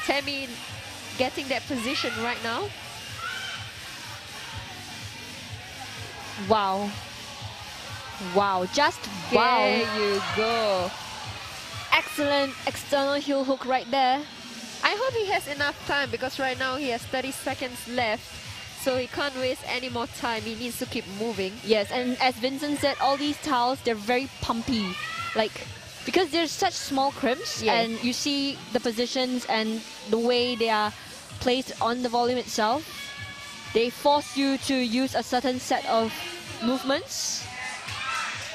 Tammy getting that position right now. Wow. Wow, just wow. There you go. Excellent external heel hook right there. I hope he has enough time, because right now he has 30 seconds left. So he can't waste any more time. He needs to keep moving. Yes, and as Vincent said, all these tiles, they're very pumpy. Like, because there's such small crimps, Yeah. and you see the positions and the way they are placed on the volume itself, they force you to use a certain set of movements.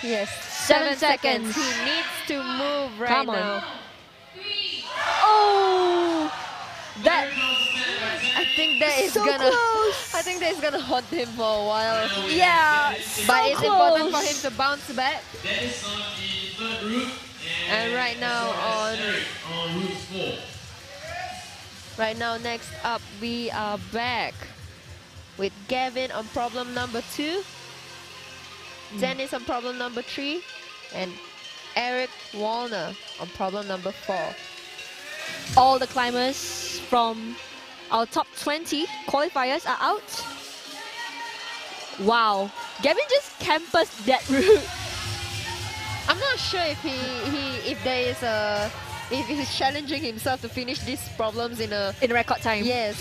Yes. 7 seconds. He needs to move right Come on. now. Oh! That, I think that is so gonna. close. I think that is gonna haunt him for a while. Yeah, But so it's important for close. him to bounce back. That is on the 3rd route. And right now on Route 4. Right now, next up, we are back with Gavin on problem number 2, Dennis on problem number 3, and Eric Wallner on problem number 4. All the climbers from our top 20 qualifiers are out. Wow, Gavin just campused that route. I'm not sure if if there is a if he's challenging himself to finish these problems in a In record time. yes.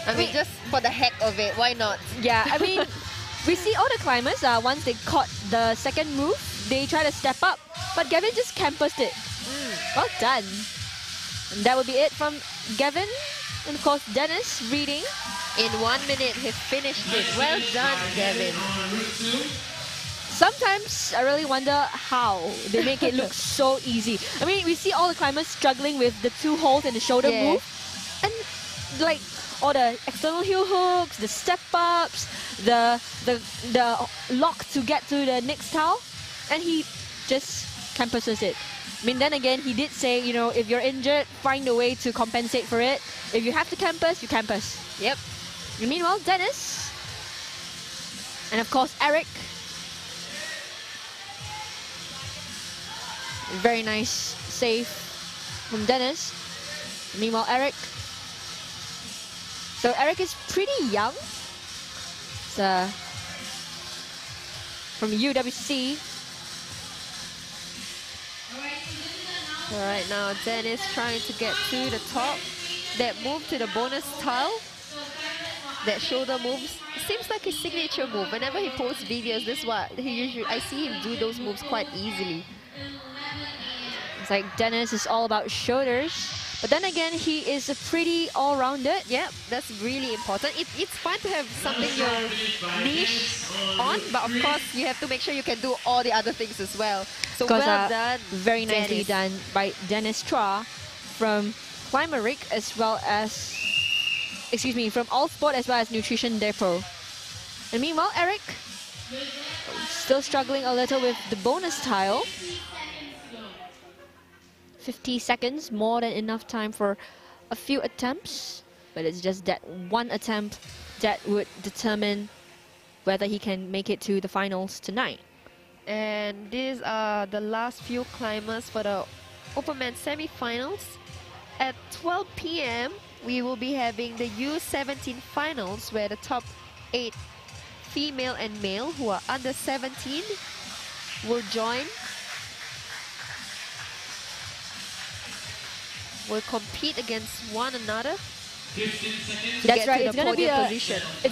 I mean, just for the heck of it, why not? Yeah, I mean, we see all the climbers, once they caught the second move, they try to step up, but Gavin just campused it. Well done. And that would be it from Gavin. And of course, Dennis reading. In 1 minute, he finished it. Well done, Gavin. On Route 2. Sometimes I really wonder how they make it look so easy. I mean, we see all the climbers struggling with the 2 holds and the shoulder Yeah. move. And like all the external heel hooks, the step ups, the lock to get to the next towel, and he just campuses it. I mean, then again, he did say, you know, if you're injured, find a way to compensate for it. If you have to campus, you campus. Yep. And meanwhile, Dennis, and of course, Eric. Very nice save from Dennis. Meanwhile, Eric. So Eric is pretty young. It's, from UWC. All right, now Dennis trying to get to the top. That move to the bonus tile, that shoulder moves, seems like his signature move. Whenever he posts videos, this is what he usually, I see him do those moves quite easily. It's like Dennis is all about shoulders. But then again, he is a pretty all-rounded. Yeah, that's really important. It's fine to have something you're niche on, but of course you have to make sure you can do all the other things as well. So well done. Very nicely Dennis. done by Dennis Tra from Climeric as well as, excuse me, from All Sport as well as Nutrition Depot. And meanwhile, Eric still struggling a little with the bonus tile. 50 seconds, more than enough time for a few attempts, but it's just that one attempt that would determine whether he can make it to the finals tonight. And these are the last few climbers for the Open Man semi-finals. At 12 p.m. we will be having the U17 finals where the top 8 female and male who are under 17 will join. Will compete against one another. That's right. It's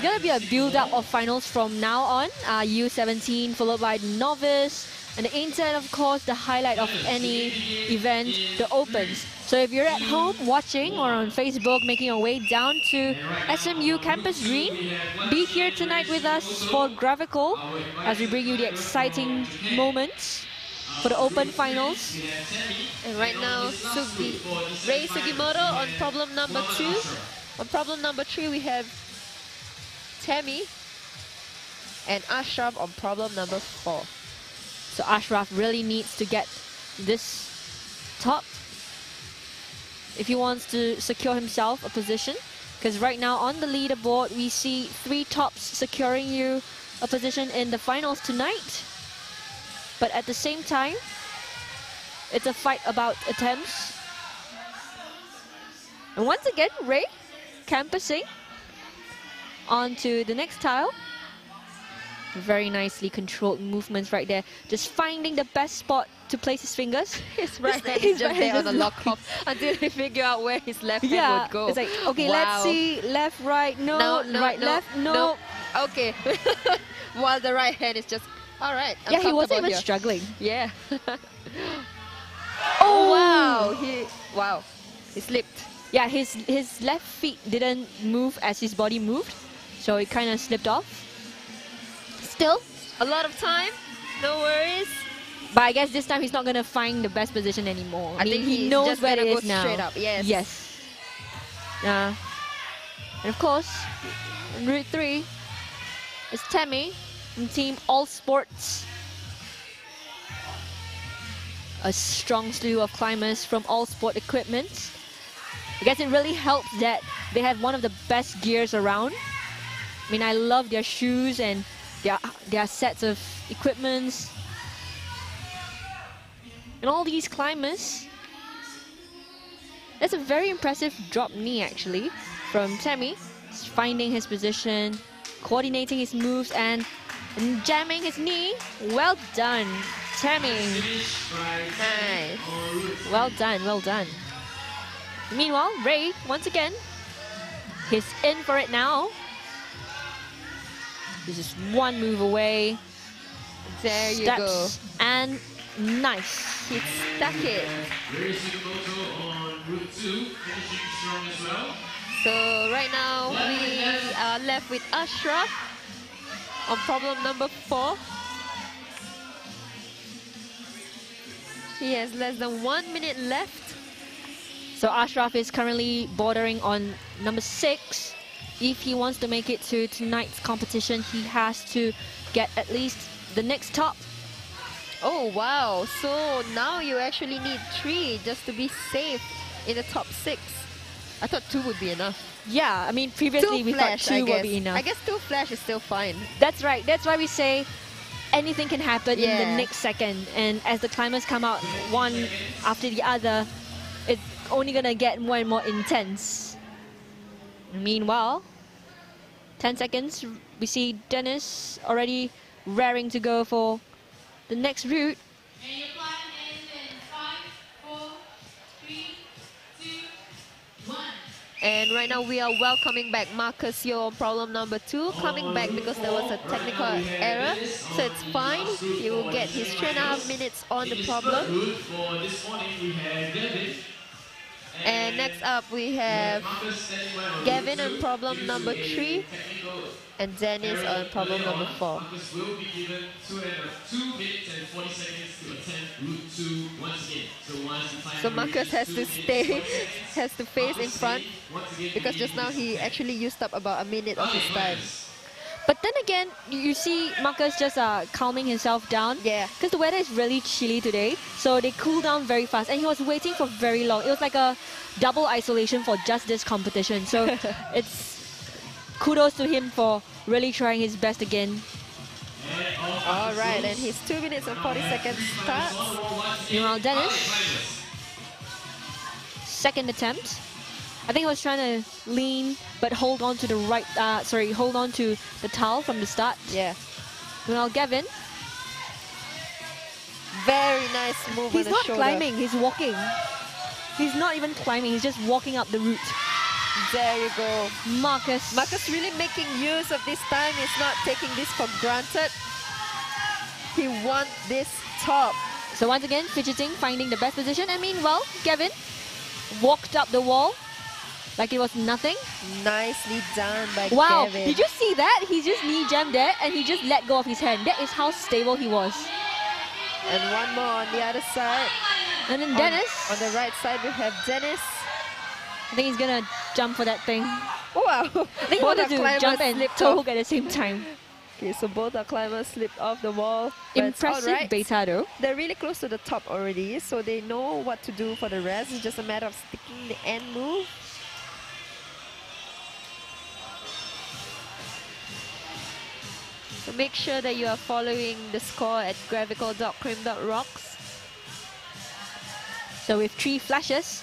gonna be a build-up of finals from now on. U17 followed by novice, and the inter, of course, the highlight of any event, the opens. So if you're at home watching or on Facebook, making your way down to SMU Campus Green, be here tonight with us for Gravical as we bring you the exciting moments for the Open finals. And right now, Ray Sugimoto on problem number 2. On problem number 3, we have Tammy and Ashraf on problem number 4. So Ashraf really needs to get this top if he wants to secure himself a position. Because right now on the leaderboard, we see 3 tops securing you a position in the finals tonight. But at the same time, it's a fight about attempts. And once again, Ray campusing onto the next tile. Very nicely controlled movements right there. Just finding the best spot to place his fingers. His right hand is just there on the lock off until he figure out where his left hand would go. It's like, okay, let's see, left, right, no, right, left, no. Okay. While the right hand is just, all right. Yeah, he wasn't even here. struggling. Yeah. Oh, wow. He slipped. Yeah, his left feet didn't move as his body moved, so it kind of slipped off. Still, a lot of time, no worries. But I guess this time he's not gonna find the best position anymore. I mean, think he knows just where it go is now. Straight up, yes. Yes. And of course, on Route 3 is Tammy from Team All Sports. A strong slew of climbers from All Sport Equipment. I guess it really helps that they have one of the best gears around. I mean, I love their shoes and their sets of equipments. And all these climbers. That's a very impressive drop knee actually from Tammy. He's finding his position, coordinating his moves and jamming his knee. Well done, Tammy. Nice. Well done, well done. Meanwhile, Ray, once again, he's in for it now. He's just one move away. There you go. And nice. He stuck it. So right now we are left with Ashraf on problem number 4. He has less than 1 minute left. So Ashraf is currently bordering on number 6. If he wants to make it to tonight's competition, he has to get at least the next top. Oh wow, so now you actually need 3 just to be safe in the top 6. I thought 2 would be enough. Yeah, I mean previously we thought 2 would be enough. I guess 2 flash is still fine. That's right, that's why we say anything can happen in the next second. And as the climbers come out one after the other, it's only gonna get more and more intense. Meanwhile, 10 seconds, we see Dennis already raring to go for the next route. And your clock ends in 5, 4, 3, 2, 1. And right now we are welcoming back Marcus Yo on problem number 2, coming back because there was a technical error. So it's fine. He will get his 3.5 minutes on the problem. And next up we have Gavin on problem number 3 and Dennis on problem number 4. Marcus will be given 2 minutes and 40 seconds to attempt route 2 once again. So Marcus has to stay, has to face in front because just now he actually used up about a minute of his time. But then again, you see Marcus just calming himself down. Yeah. Because the weather is really chilly today, so they cool down very fast. And he was waiting for very long. It was like a double isolation for just this competition. So it's kudos to him for really trying his best again. All right, and his 2 minutes and 40 seconds starts. Meanwhile, Dennis, second attempt. I think he was trying to lean, but hold on to the right, hold on to the towel from the start. Yeah. Meanwhile, Gavin, very nice move he's on the not shoulder. climbing, he's walking. He's not even climbing, he's just walking up the route. There you go. Marcus. Marcus really making use of this time. He's not taking this for granted. He wants this top. So once again, fidgeting, finding the best position. And meanwhile, Gavin walked up the wall like it was nothing. Nicely done by Wow, Gavin. did you see that? He just knee jammed there and he just let go of his hand. That is how stable he was. And one more on the other side. And then Dennis. On the right side, we have Dennis. I think he's gonna jump for that thing. Wow. I think he wanted to jump and toe hook at the same time. Okay, so both our climbers slipped off the wall. But it's Impressive all right. beta though. They're really close to the top already, so they know what to do for the rest. It's just a matter of sticking the end move. So make sure that you are following the score at gravical.crim.rocks. So with 3 flashes,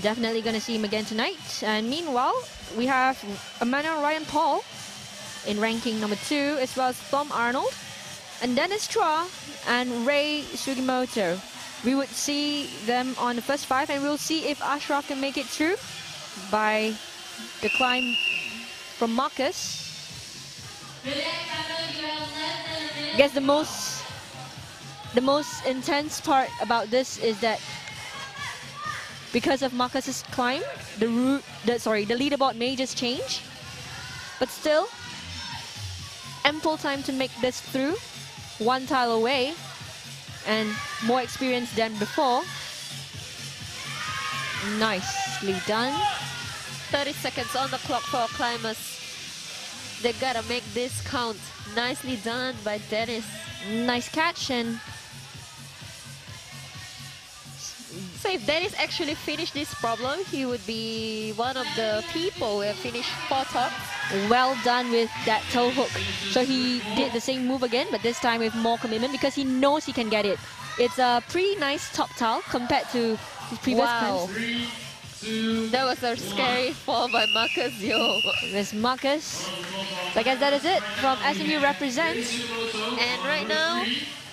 definitely gonna see him again tonight. And meanwhile, we have Emmanuel Ryan Paul in ranking number 2, as well as Tom Arnold, and Dennis Chua and Ray Sugimoto. We would see them on the first 5, and we'll see if Ashraf can make it through by the climb from Marcus. I guess the most intense part about this is that because of Marcus's climb, the leaderboard may just change, but still ample time to make this through. 1 tile away and more experience than before. Nicely done. 30 seconds on the clock for our climbers. They gotta make this count. Nicely done by Dennis. Nice catch. And so if Dennis actually finished this problem, he would be one of the people who have finished 4 tops. well done with that toe hook. So he did the same move again, but this time with more commitment because he knows he can get it. It's a pretty nice top tile compared to his previous Wow. climbs. That was a scary fall by Marcus, yo. There's Marcus. So I guess that is it from SMU Represents. And right now,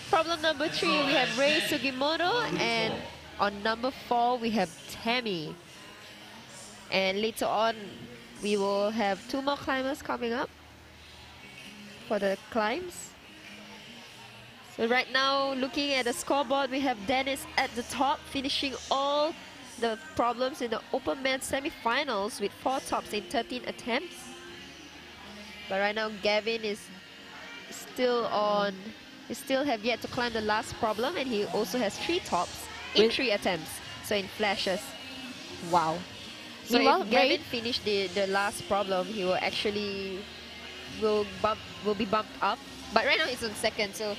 problem number 3, we have Ray Sugimoto, and on number 4, we have Tammy. And later on, we will have 2 more climbers coming up for the climbs. So right now, looking at the scoreboard, we have Dennis at the top, finishing all the problems in the open men's semi-finals with 4 tops in 13 attempts. But right now, Gavin is still on. He still have yet to climb the last problem, and he also has 3 tops in 3 attempts. So in flashes. Wow. So Meanwhile, if Gavin finished the last problem, he will actually will be bumped up. But right now, he's on second, so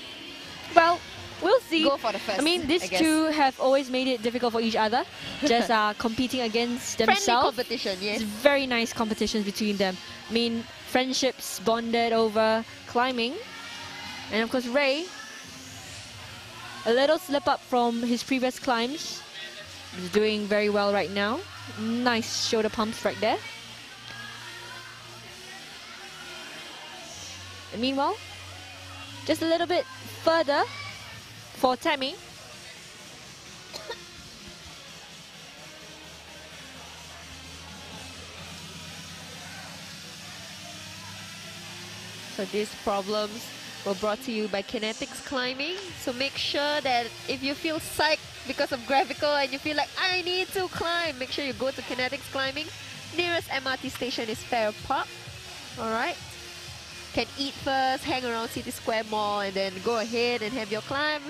well, we'll see. go for the first. I mean, these I guess. 2 have always made it difficult for each other, just competing against Friendly themselves. competition, yes. It's very nice competitions between them. I mean, friendships bonded over climbing. And of course, Ray, a little slip up from his previous climbs. He's doing very well right now. Nice shoulder pumps right there. And meanwhile, just a little bit further for Tammy. So these problems were brought to you by Kinetics Climbing. So make sure that if you feel psyched because of Gravical and you feel like, I need to climb, make sure you go to Kinetics Climbing. Nearest MRT station is Fair Park. Alright. Can eat first, hang around City Square Mall, and then go ahead and have your climb.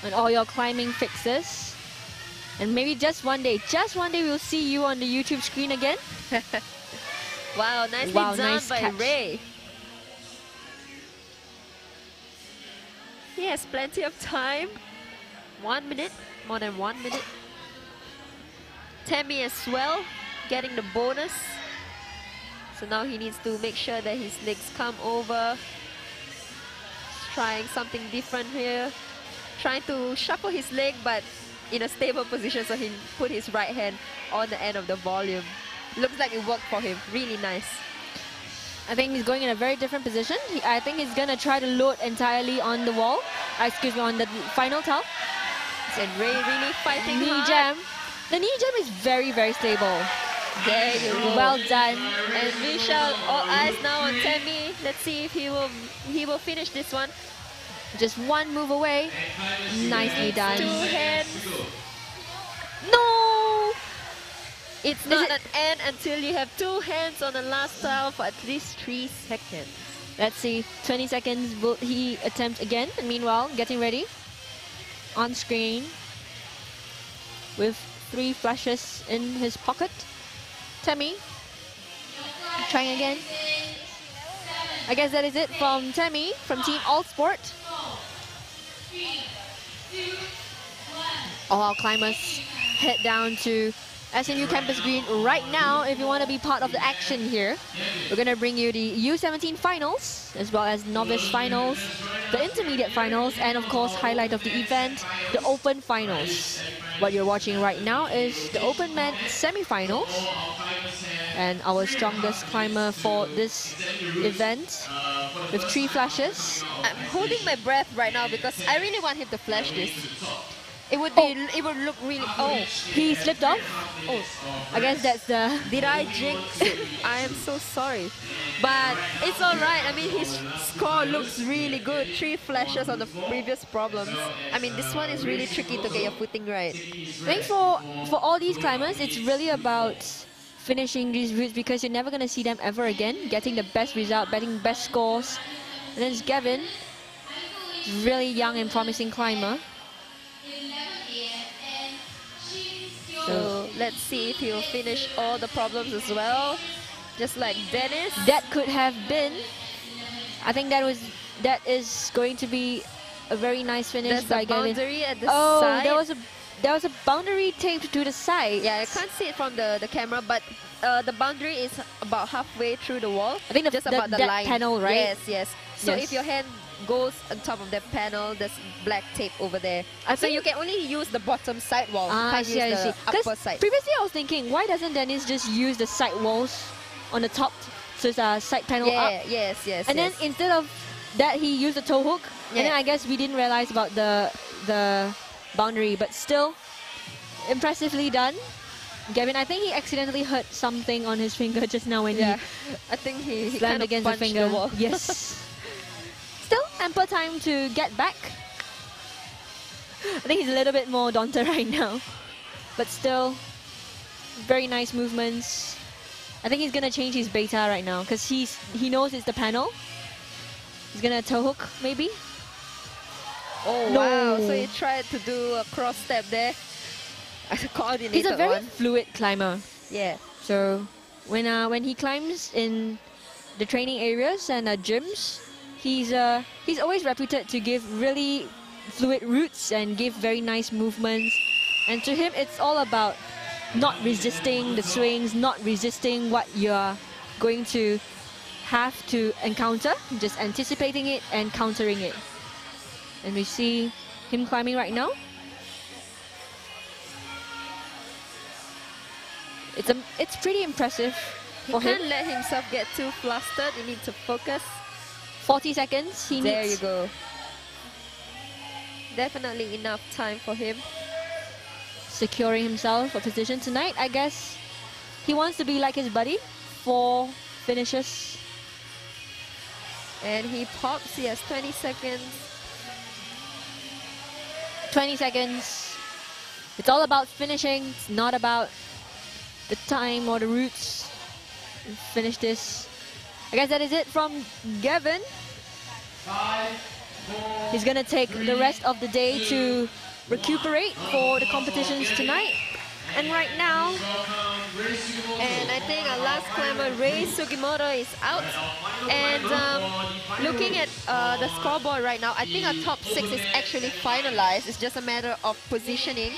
And all your climbing fixes. And maybe just one day we'll see you on the YouTube screen again. Wow, nicely Wow, done nice by catch. Ray. He has plenty of time. 1 minute, more than 1 minute. Tammy as well, getting the bonus. So now he needs to make sure that his legs come over. Trying something different here. Trying to shuffle his leg, but in a stable position, so he put his right hand on the end of the volume. Looks like it worked for him. Really nice. I think he's going in a very different position. I think he's gonna try to load entirely on the wall. Excuse me, on the final towel. And Ray really fighting Knee hard. jam. The knee jam is very, very stable. There you go. Well done. And we shall all eyes now on Tammy. Let's see if he will finish this one. Just one move away. Nicely done. 2 hands. No! It's not an end until you have 2 hands on the last tile for at least 3 seconds. Let's see. 20 seconds. Will he attempt again? And meanwhile, getting ready. On screen. With 3 flashes in his pocket. Tammy. Trying again. I guess that is it from Tammy from Team All Sport. All our climbers head down to SMU Campus Green right now if you want to be part of the action here. We're going to bring you the U17 finals as well as novice finals, the intermediate finals, and of course highlight of the event, the open finals. What you're watching right now is the open men semifinals, and our strongest climber for this event with 3 flashes. I'm holding my breath right now because I really want him to flash this. It would be. It would look really. Oh, He slipped off. oh! I guess that's the... Did I jinx it? I am so sorry, but it's all right. I mean, his score looks really good. 3 flashes on the previous problems. I mean, this one is really tricky to get your footing right. I think for all these climbers, it's really about finishing these routes because you're never going to see them ever again, getting the best result, getting best scores. And then it's Gavin, really young and promising climber. So let's see if he'll finish all the problems as well, just like Dennis. That could have been. I think that is going to be a very nice finish There's by a Gavin. boundary at the Oh, side. there was a boundary taped to the side. Yeah, I can't see it from the camera, but the boundary is about halfway through the wall. I think just about the that line. panel, right? Yes, yes. So Yes. if your hand goes on top of that panel, there's black tape over there. I So think- you can only use the bottom side wall. You I can't see, I use see. the upper side. Previously I was thinking, why doesn't Dennis just use the side walls on the top, so it's a side panel Yeah, up? yes, yes. And yes. then instead of that, he used the toe hook. Yeah. And then I guess we didn't realize about the boundary, but still impressively done. Gavin, I think he accidentally hurt something on his finger just now when yeah, he I think he slammed kind of against the punched finger. wall. Yes. Still ample time to get back. I think he's a little bit more daunted right now, but still very nice movements. I think he's gonna change his beta right now because he knows it's the panel. He's gonna toe hook maybe. Oh No. wow! So he tried to do a cross step there. A coordinated He's a very one. fluid climber. Yeah. So when he climbs in the training areas and gyms, he's always reputed to give really fluid routes and give very nice movements. And to him, it's all about not resisting the swings, not resisting what you're going to have to encounter, just anticipating it and countering it. And we see him climbing right now. It's pretty impressive He for him. can't let himself get too flustered. He needs to focus. 40 seconds. He There needs. you go. Definitely enough time for him. Securing himself a position tonight. I guess he wants to be like his buddy. 4 finishes. And he pops. He has 20 seconds. 20 seconds. It's all about finishing. It's not about the time or the routes. Finish this. I guess that is it from Gavin. He's gonna take the rest of the day to recuperate for the competitions tonight. And right now, And I think our last climber, Rei Sugimoto, is out. And looking at the scoreboard right now, I think our top 6 is actually finalized. It's just a matter of positioning.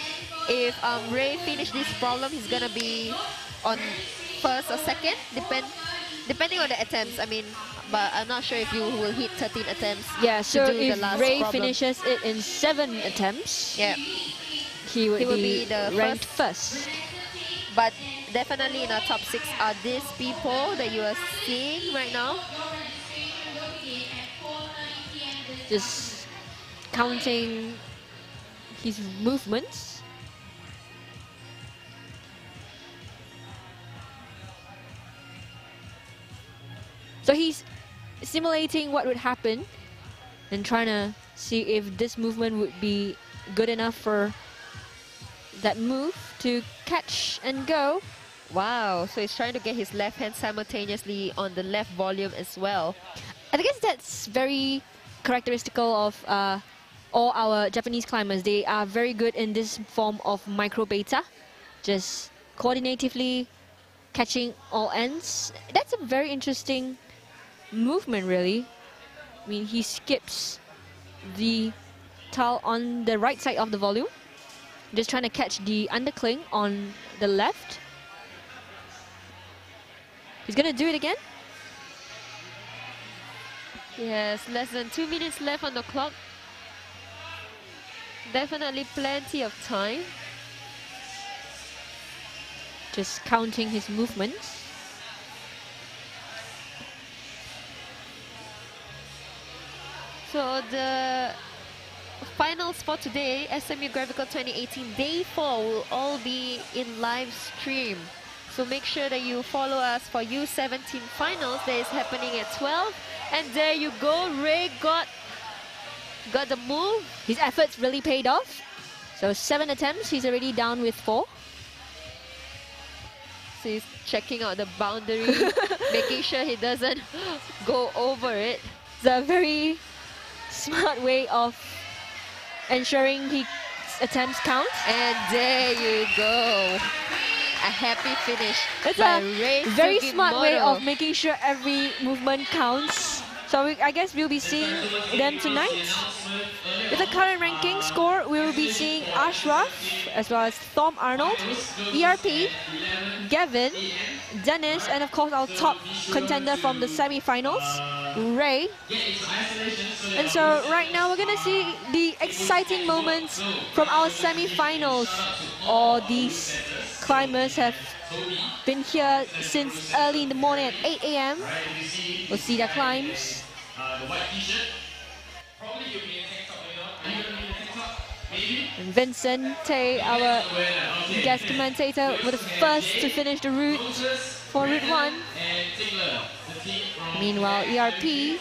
If Rei finishes this problem, he's gonna be on first or second, depending on the attempts. I mean, but I'm not sure if you will hit 13 attempts. yeah, so to do the if last Ray problem. finishes it in 7 attempts, Yeah, he would will be, be the ranked first. but definitely in our top 6 are these people that you are seeing right now. Just counting his movements. So he's simulating what would happen and trying to see if this movement would be good enough for that move to catch and go. Wow, so he's trying to get his left hand simultaneously on the left volume as well. I guess that's very characteristical of all our Japanese climbers. They are very good in this form of micro beta, just coordinatively catching all ends. That's a very interesting movement, really. I mean, he skips the towel on the right side of the volume, just trying to catch the undercling on the left. He's gonna do it again. He has less than 2 minutes left on the clock. Definitely plenty of time. Just counting his movements. So the finals for today, SMU Gravical 2018 Day 4 will all be in live stream. So make sure that you follow us for U17 finals that is happening at 12. And there you go, Ray got the move. His efforts really paid off. So 7 attempts, he's already down with 4. So he's checking out the boundary, making sure he doesn't go over it. It's a very smart way of ensuring his attempts count. And there you go. A happy finish. It's by a Rei very smart way Sugimoto. of making sure every movement counts. So I guess we'll be seeing them tonight. With the current ranking score, we will be seeing Ashraf, as well as Tom Arnold, ERP, Gavin, Dennis, and of course our top contender from the semi-finals, Ray. And so right now we're gonna see the exciting moments from our semi-finals. All these climbers have been here since early in the morning at 8 a.m. We'll see their climbs. And Vincent Tay, our guest commentator, were the first to finish the route for Route 1. Meanwhile, ERP,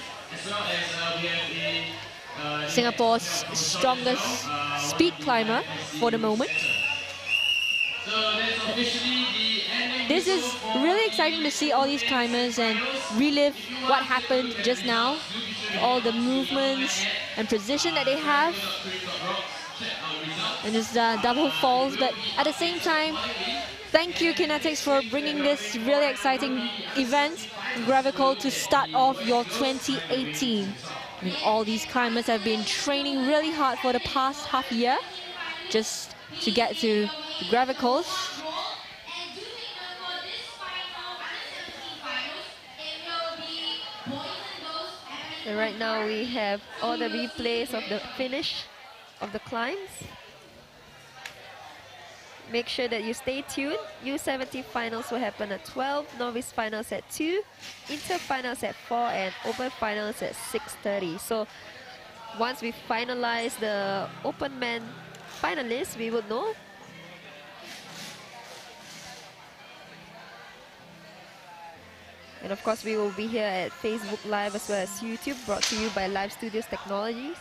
Singapore's strongest speed climber for the moment. This is really exciting to see all these climbers and relive what happened just now. All the movements and precision that they have. And it's double falls, but at the same time, thank you Kinetics for bringing this really exciting event, Gravical, to start off your 2018. I mean, all these climbers have been training really hard for the past half year just to get to the Gravicals. And right now we have all the replays of the finish of the climbs. Make sure that you stay tuned. U17 finals will happen at 12, novice finals at 2, inter finals at 4, and open finals at 6:30. So once we finalize the open man finalists, we will know. And of course, we will be here at Facebook Live as well as YouTube, brought to you by Live Studios Technologies.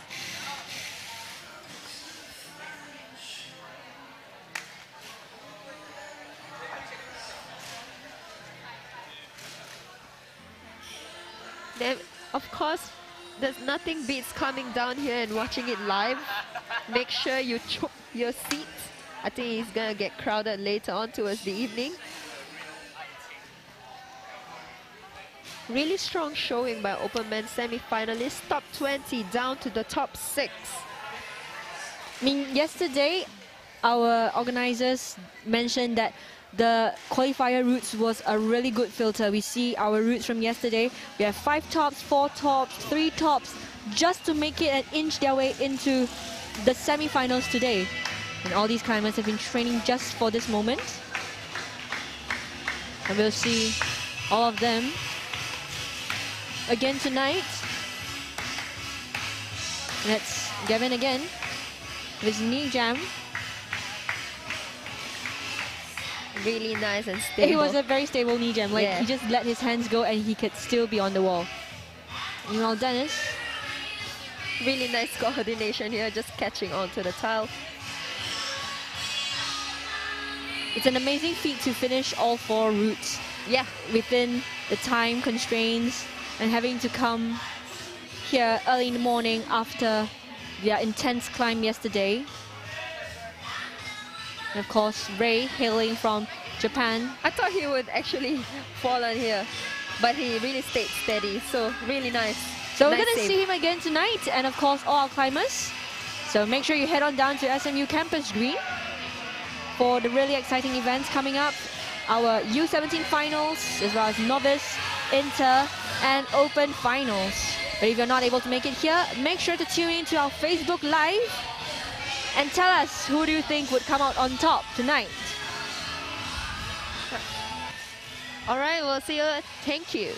Then, of course, there's nothing beats coming down here and watching it live. Make sure you choke your seats. I think it's gonna get crowded later on towards the evening. Really strong showing by open men semi-finalists, top 20 down to the top 6. I mean, yesterday, our organizers mentioned that the qualifier routes was a really good filter. We see our routes from yesterday. We have 5 tops, 4 tops, 3 tops, just to make it and inch their way into the semi-finals today. And all these climbers have been training just for this moment. And we'll see all of them again tonight. That's Gavin again with his knee jam. Really nice and stable. It was a very stable knee jam. Like, he just let his hands go and he could still be on the wall. Meanwhile, Dennis. Really nice coordination here, just catching onto the tile. It's an amazing feat to finish all 4 routes. Yeah, within the time constraints and having to come here early in the morning after their intense climb yesterday. And of course, Ray hailing from Japan. I thought he would actually fall on here, but he really stayed steady, so really nice. So we're going to see him again tonight, and of course all our climbers. So make sure you head on down to SMU Campus Green for the really exciting events coming up. Our U17 finals, as well as novice, inter, and open finals. But if you're not able to make it here, make sure to tune in to our Facebook Live and tell us who do you think would come out on top tonight. All right, we'll see you. Thank you.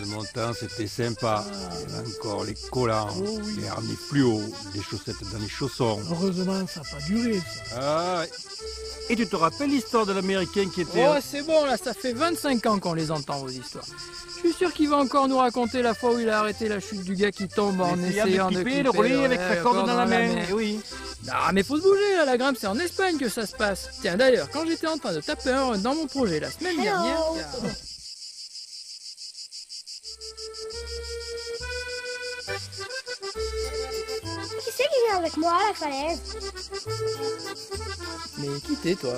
Le montant c'était sympa. Encore les collants, les harnais fluo, les chaussettes dans les chaussons. Heureusement, ça n'a pas duré, ça. Ah, et tu te rappelles l'histoire de l'Américain qui était... Oh, c'est bon, là, ça fait 25 ans qu'on les entend, vos histoires. Je suis sûr qu'il va encore nous raconter la fois où il a arrêté la chute du gars qui tombe en essayant de clipper le relais avec sa corde dans la main. Oui. Non, mais faut se bouger, là, la grimpe, c'est en Espagne que ça se passe. Tiens, d'ailleurs, quand j'étais en train de taper un run dans mon projet la semaine dernière... Qui c'est qui vient avec moi à la falaise? Mais qui t'es, toi?